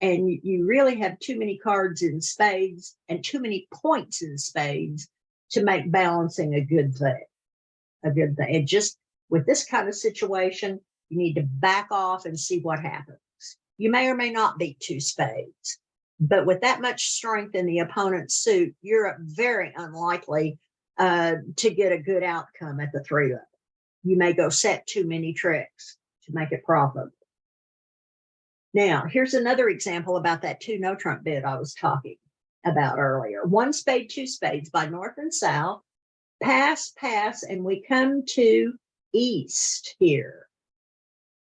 And you really have too many cards in spades and too many points in spades to make balancing a good thing. And just with this kind of situation, you need to back off and see what happens. You may or may not beat 2 spades, but with that much strength in the opponent's suit, you're very unlikely to get a good outcome at the 3 level. You may go set too many tricks to make it profitable. Now, here's another example about that 2 no trump bid I was talking about earlier. 1 spade, 2 spades by North and South, pass, pass, and we come to East here.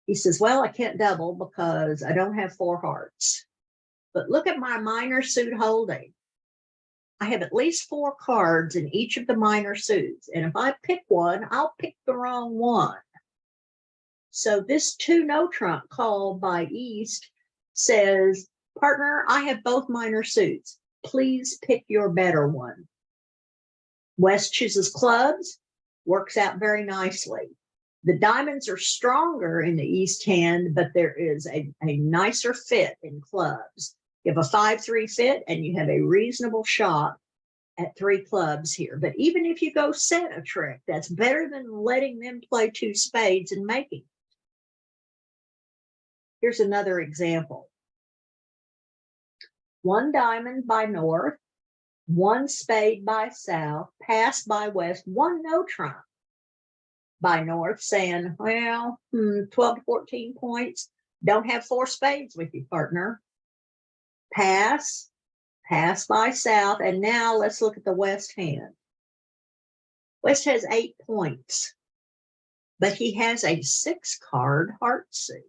He says, well, I can't double because I don't have 4 hearts. But look at my minor suit holding. I have at least 4 cards in each of the minor suits. And if I pick one, I'll pick the wrong one. So this 2 no trump call by East says, partner, I have both minor suits. Please pick your better one. West chooses clubs, works out very nicely. The diamonds are stronger in the East hand, but there is a nicer fit in clubs. You have a 5-3 fit and you have a reasonable shot at 3 clubs here. But even if you go set a trick, that's better than letting them play 2 spades and making it. Here's another example. 1 diamond by North, 1 spade by South, pass by West, 1 no trump by North, saying, well, 12 to 14 points. Don't have 4 spades with you, partner. Pass, pass by South. And now let's look at the West hand. West has 8 points, but he has a 6-card heart suit.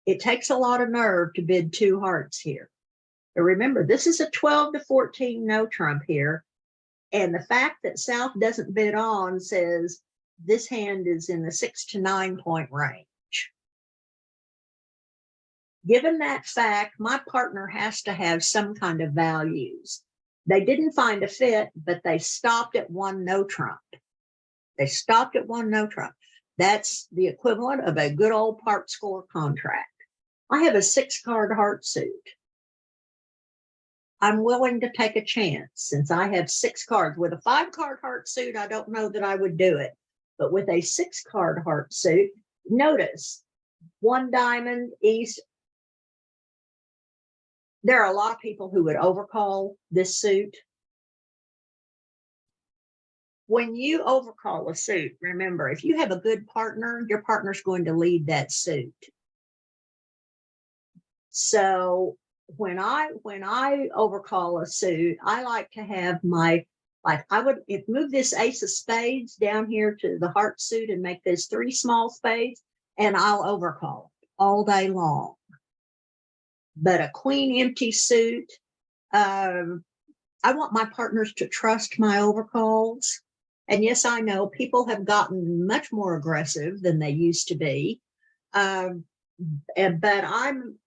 It takes a lot of nerve to bid 2 hearts here. But remember, this is a 12 to 14 no trump here. And the fact that South doesn't bid on says this hand is in the 6 to 9 point range. Given that fact, my partner has to have some kind of values. They didn't find a fit, but they stopped at 1 no trump. They stopped at 1 no trump. That's the equivalent of a good old part score contract. I have a 6-card heart suit. I'm willing to take a chance since I have 6 cards. With a 5-card heart suit, I don't know that I would do it. But with a 6-card heart suit, notice 1 diamond, East. There are a lot of people who would overcall this suit. When you overcall a suit, remember, if you have a good partner, your partner's going to lead that suit. So when I overcall a suit, I like to have my, I would move this ace of spades down here to the heart suit and make this 3 small spades, and I'll overcall it all day long. But a queen empty suit, I want my partners to trust my overcalls. And yes, I know people have gotten much more aggressive than they used to be. But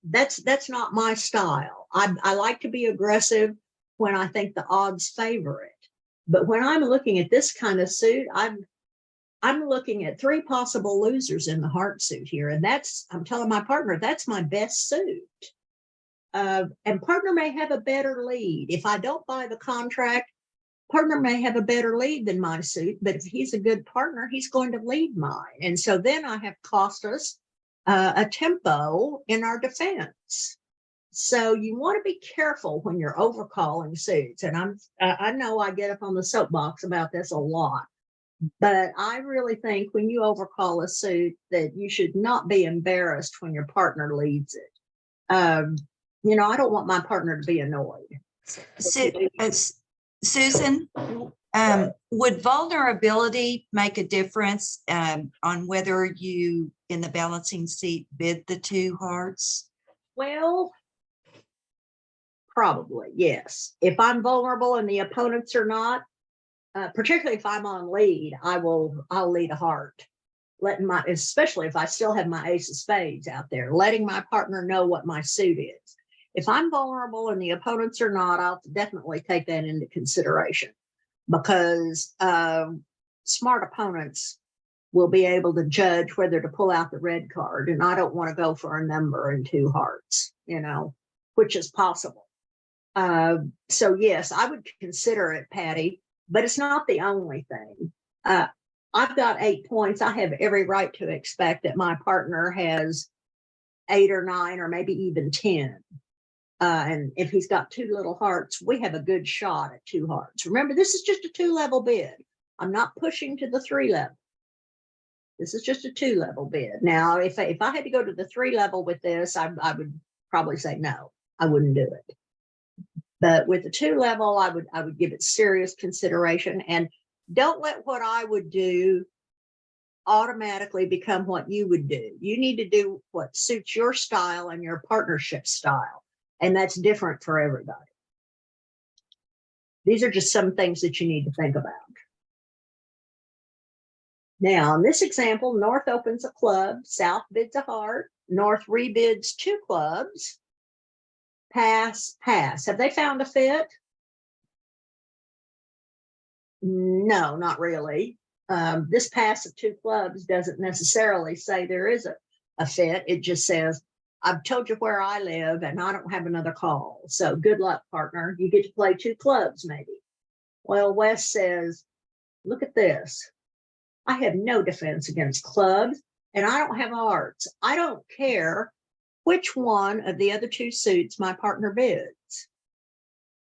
that's not my style. I like to be aggressive when I think the odds favor it. But when I'm looking at this kind of suit, I'm looking at 3 possible losers in the heart suit here. And I'm telling my partner, that's my best suit. And partner may have a better lead. If I don't buy the contract, partner may have a better lead than my suit, but if he's a good partner, he's going to lead mine. And so then I have cost us a tempo in our defense. So you want to be careful when you're overcalling suits. And I know I get up on the soapbox about this a lot, but I really think when you overcall a suit that you should not be embarrassed when your partner leads it. You know, I don't want my partner to be annoyed. Susan, would vulnerability make a difference on whether you, in the balancing seat, bid the 2 hearts? Well, probably, yes. If I'm vulnerable and the opponents are not, particularly if I'm on lead, I'll lead a heart. Especially if I still have my ace of spades out there, letting my partner know what my suit is. If I'm vulnerable and the opponents are not, I'll definitely take that into consideration, because smart opponents will be able to judge whether to pull out the red card. And I don't want to go for a number and 2 hearts, you know, which is possible. So yes, I would consider it, Patty, but it's not the only thing. I've got 8 points. I have every right to expect that my partner has 8 or 9 or maybe even 10. And if he's got 2 little hearts, we have a good shot at 2 hearts. Remember, this is just a 2-level bid. I'm not pushing to the 3 level. This is just a 2-level bid. Now, if I had to go to the 3 level with this, I would probably say no, I wouldn't do it. But with the 2 level, I would give it serious consideration, and don't let what I would do automatically become what you would do. You need to do what suits your style and your partnership style. And that's different for everybody. These are just some things that you need to think about. Now, in this example, North opens a club, South bids a heart, North rebids 2 clubs, pass, pass. Have they found a fit? No, not really. This pass of 2 clubs doesn't necessarily say there is a fit. It just says, I've told you where I live and I don't have another call. So good luck, partner. You get to play 2 clubs, maybe. Well, Wes says, look at this. I have no defense against clubs and I don't have hearts. I don't care which one of the other 2 suits my partner bids.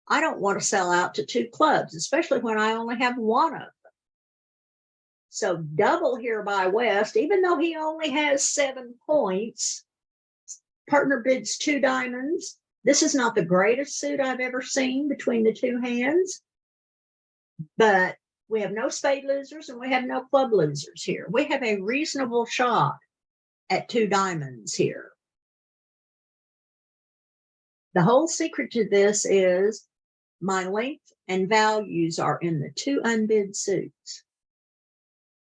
I don't want to sell out to 2 clubs, especially when I only have 1 of them. So double here by West, even though he only has 7 points, partner bids 2 diamonds. This is not the greatest suit I've ever seen between the 2 hands, but we have no spade losers and we have no club losers here. We have a reasonable shot at 2 diamonds here. The whole secret to this is my length and values are in the 2 unbid suits.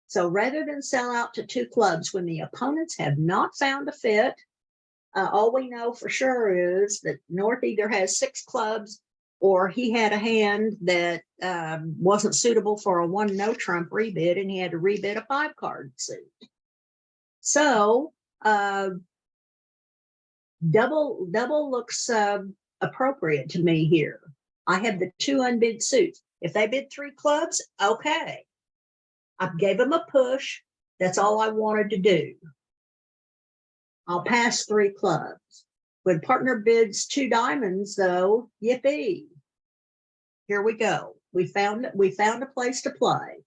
So rather than sell out to 2 clubs when the opponents have not found a fit, all we know for sure is that North either has 6 clubs or he had a hand that wasn't suitable for a 1 no trump rebid and he had to rebid a 5-card suit. So double looks appropriate to me here. I have the 2 unbid suits. If they bid 3 clubs, okay. I gave them a push. That's all I wanted to do. I'll pass 3 clubs. When partner bids 2 diamonds, though, yippee. Here we go. We found a place to play.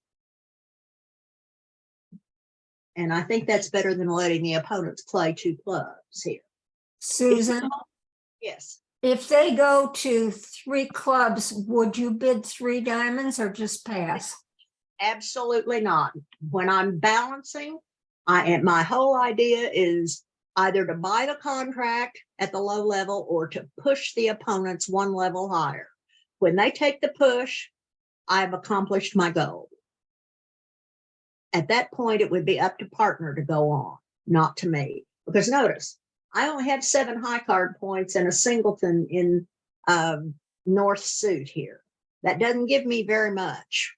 And I think that's better than letting the opponents play 2 clubs here. Susan, Yes. if they go to 3 clubs, would you bid 3 diamonds or just pass? Absolutely not. When I'm balancing, my whole idea is either to buy the contract at the low level or to push the opponents 1 level higher. When they take the push, I've accomplished my goal. At that point, it would be up to partner to go on, not to me. Because notice, I only have 7 high card points and a singleton in North suit here. That doesn't give me very much.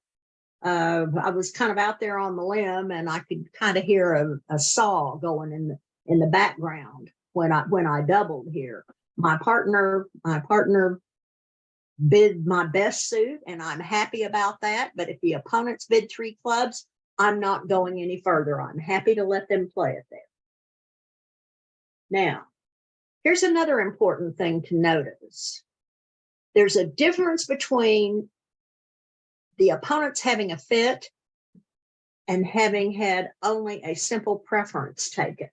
I was kind of out there on the limb and I could kind of hear a saw going in the background when I doubled here. My partner bid my best suit and I'm happy about that. But if the opponents bid 3 clubs, I'm not going any further. I'm happy to let them play it there. Now, here's another important thing to notice. There's a difference between the opponents having a fit and having had only a simple preference taken.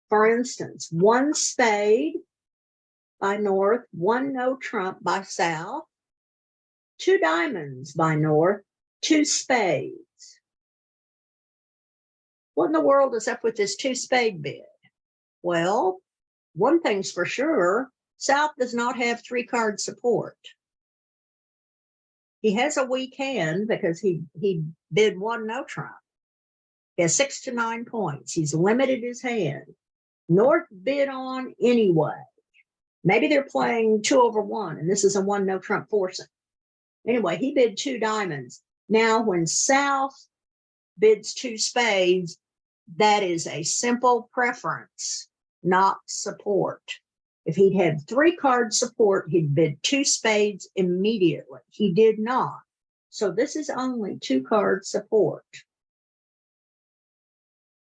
For instance, 1 spade by North, 1 no trump by South, 2 diamonds by North, 2 spades. What in the world is up with this 2 spade bid? Well, one thing's for sure, South does not have 3-card support. He has a weak hand because he bid 1 no trump. He has 6 to 9 points. He's limited his hand. North bid on anyway. Maybe they're playing 2 over 1, and this is a 1 no trump foursome. Anyway, he bid 2 diamonds. Now, when South bids 2 spades, that is a simple preference, not support. If he'd had 3-card support, he'd bid 2 spades immediately. He did not. So this is only 2-card support.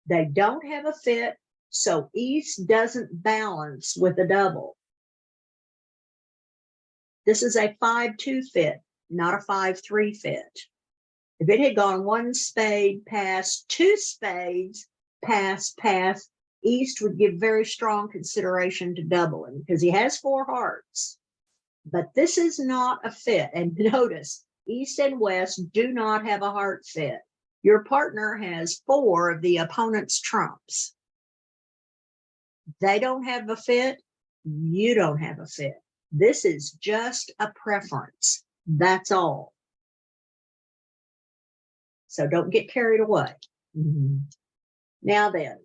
They don't have a fit, so East doesn't balance with a double. This is a 5-2 fit, not a 5-3 fit. If it had gone 1 spade pass, 2 spades pass, East would give very strong consideration to doubling because he has 4 hearts. But this is not a fit. And notice, East and West do not have a heart fit. Your partner has 4 of the opponent's trumps. They don't have a fit. You don't have a fit. This is just a preference. That's all. So don't get carried away. Now then,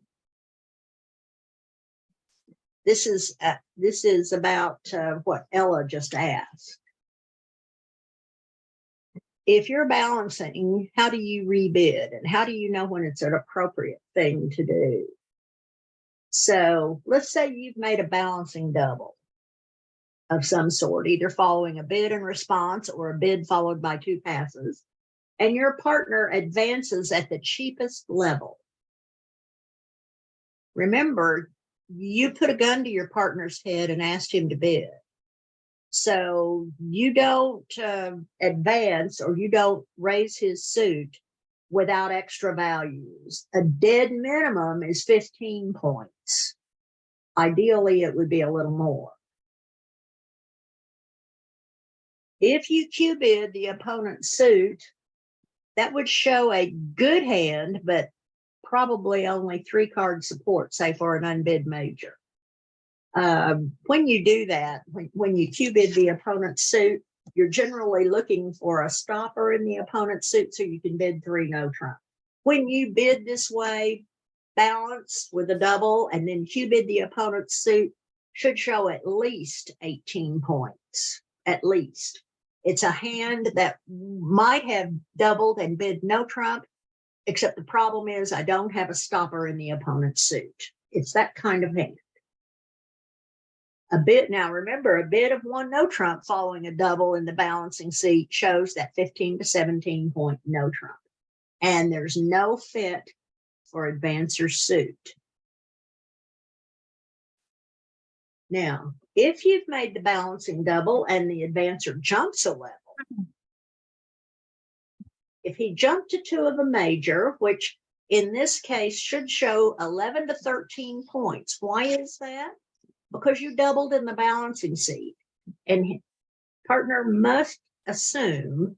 this is about what Ella just asked. If you're balancing, how do you rebid and how do you know when it's an appropriate thing to do? So let's say you've made a balancing double of some sort, either following a bid and response or a bid followed by 2 passes, and your partner advances at the cheapest level. Remember, you put a gun to your partner's head and asked him to bid. So you don't advance or you don't raise his suit without extra values. A dead minimum is 15 points. Ideally, it would be a little more. If you Q-bid the opponent's suit, that would show a good hand, but probably only 3-card support, say for an unbid major. When you do that, when you Q-bid the opponent's suit, you're generally looking for a stopper in the opponent's suit so you can bid 3 no trump. When you bid this way, balance with a double and then Q-bid the opponent's suit should show at least 18 points, at least. It's a hand that might have doubled and bid no trump, except the problem is I don't have a stopper in the opponent's suit. It's that kind of hand. A bid, now remember, a bid of 1 no trump following a double in the balancing seat shows that 15 to 17 point no trump. And there's no fit for advancer's suit. Now, if you've made the balancing double and the advancer jumps a level, if he jumped to 2 of a major, which in this case should show 11 to 13 points. Why is that? Because you doubled in the balancing seat and partner must assume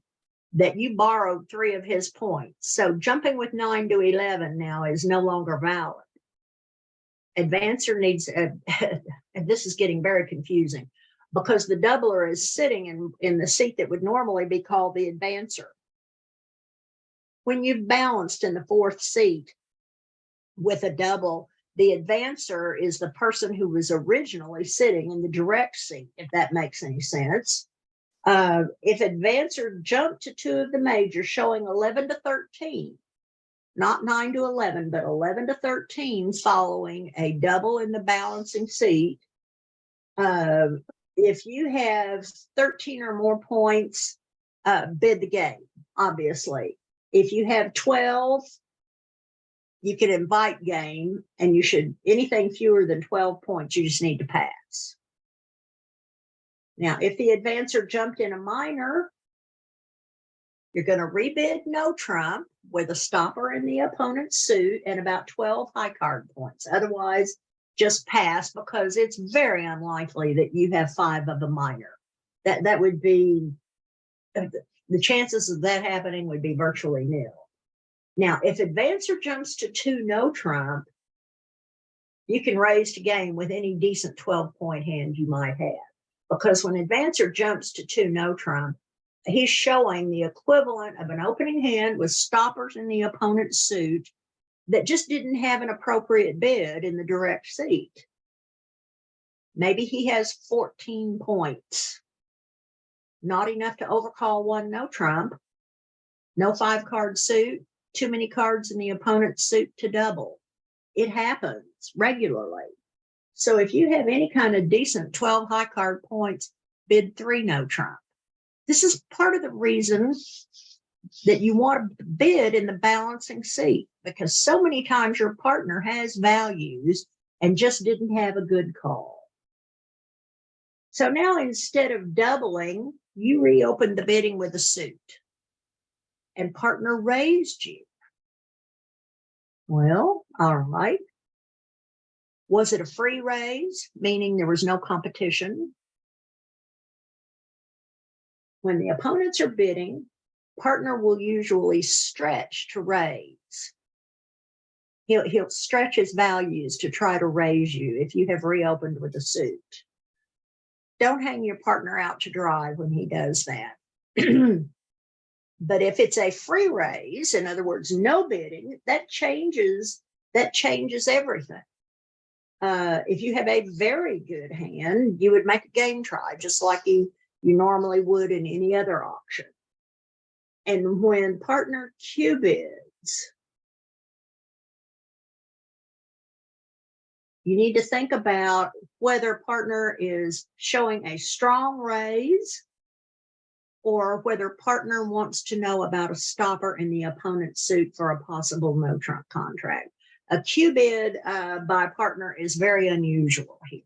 that you borrowed 3 of his points. So jumping with 9 to 11 now is no longer valid. Advancer needs, and this is getting very confusing because the doubler is sitting in the seat that would normally be called the advancer. When you've balanced in the 4th seat with a double, the advancer is the person who was originally sitting in the direct seat, if that makes any sense. If advancer jumped to two of the majors showing 11 to 13, not 9 to 11, but 11 to 13 following a double in the balancing seat. If you have 13 or more points, bid the game, obviously. If you have 12, you can invite game, and you should, anything fewer than 12 points, you just need to pass. Now, if the advancer jumped in a minor, you're going to rebid no trump with a stopper in the opponent's suit and about 12 high card points. Otherwise, just pass, because it's very unlikely that you have 5 of a minor. That would be, the chances of that happening would be virtually nil. Now, if advancer jumps to 2 no trump, you can raise to game with any decent 12-point hand you might have. Because when advancer jumps to 2 no trump, he's showing the equivalent of an opening hand with stoppers in the opponent's suit that just didn't have an appropriate bid in the direct seat. Maybe he has 14 points. Not enough to overcall 1 no trump. No 5-card suit. Too many cards in the opponent's suit to double. It happens regularly. So if you have any kind of decent 12 high card points, bid 3 no trump. This is part of the reason that you want to bid in the balancing seat, because so many times your partner has values and just didn't have a good call. So now, instead of doubling, you reopened the bidding with a suit and partner raised you. Well, all right. Was it a free raise, meaning there was no competition? When the opponents are bidding, partner will usually stretch to raise. He'll stretch his values to try to raise you if you have reopened with a suit. Don't hang your partner out to dry when he does that. But if it's a free raise, in other words, no bidding, that changes everything. If you have a very good hand, you would make a game try, just like you normally would in any other auction. And when partner Q bids, you need to think about whether partner is showing a strong raise or whether partner wants to know about a stopper in the opponent's suit for a possible no trump contract. A Q bid by partner is very unusual here,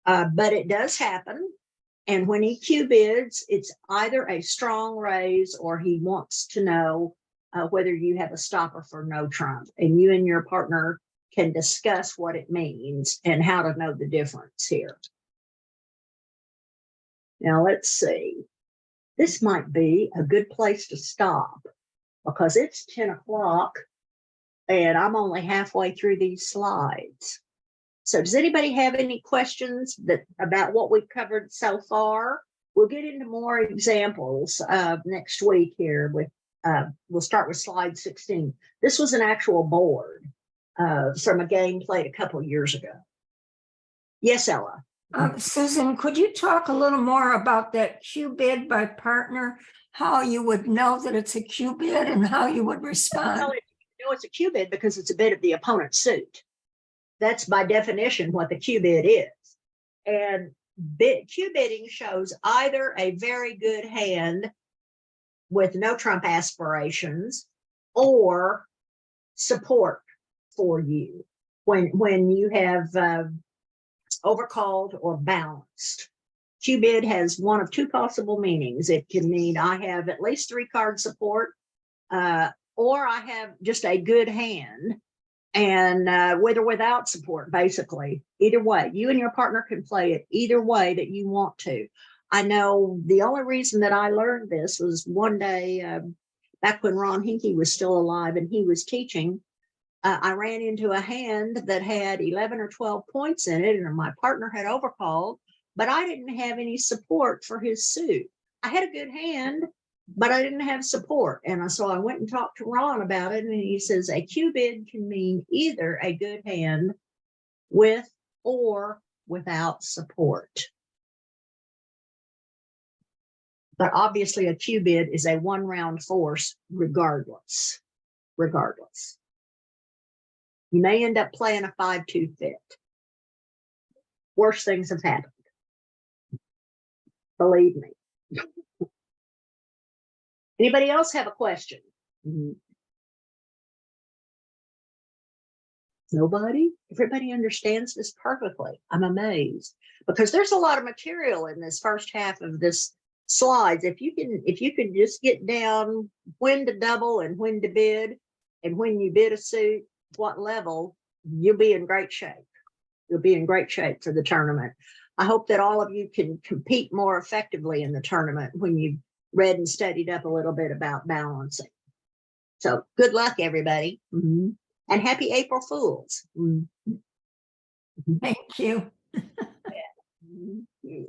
but it does happen. And when he Q bids, it's either a strong raise or he wants to know whether you have a stopper for no trump. And you and your partner can discuss what it means and how to know the difference here. Now, let's see. This might be a good place to stop because it's 10 o'clock and I'm only halfway through these slides. So does anybody have any questions about what we've covered so far? We'll get into more examples next week here. We'll start with slide 16. This was an actual board from a game played a couple of years ago. Yes, Ella. Susan, could you talk a little more about that Q bid by partner, how you would know that it's a Q bid and how you would respond? Well, you know it's a Q bid because it's a bid of the opponent's suit. That's by definition what the Q bid is. And Q bidding shows either a very good hand with no trump aspirations or support for you when you have overcalled or balanced. Q bid has one of 2 possible meanings. It can mean I have at least 3 card support, or I have just a good hand, and with or without support, basically. Either way, you and your partner can play it either way that you want to. I know the only reason that I learned this was one day back when Ron Hinkey was still alive and he was teaching. I ran into a hand that had 11 or 12 points in it, and my partner had overcalled, but I didn't have any support for his suit. I had a good hand, but I didn't have support. And so I went and talked to Ron about it, and he says a Q bid can mean either a good hand with or without support. But obviously a Q bid is a one round force regardless. Regardless. You may end up playing a 5-2 fit. Worse things have happened. Believe me. Anybody else have a question? Nobody? Everybody understands this perfectly. I'm amazed because there's a lot of material in this first half of this slides. If you can just get down when to double and when to bid, and when you bid a suit, what level, you'll be in great shape. You'll be in great shape for the tournament. I hope that all of you can compete more effectively in the tournament when you've read and studied up a little bit about balancing. So good luck, everybody. And happy April Fools. Thank you. Yeah.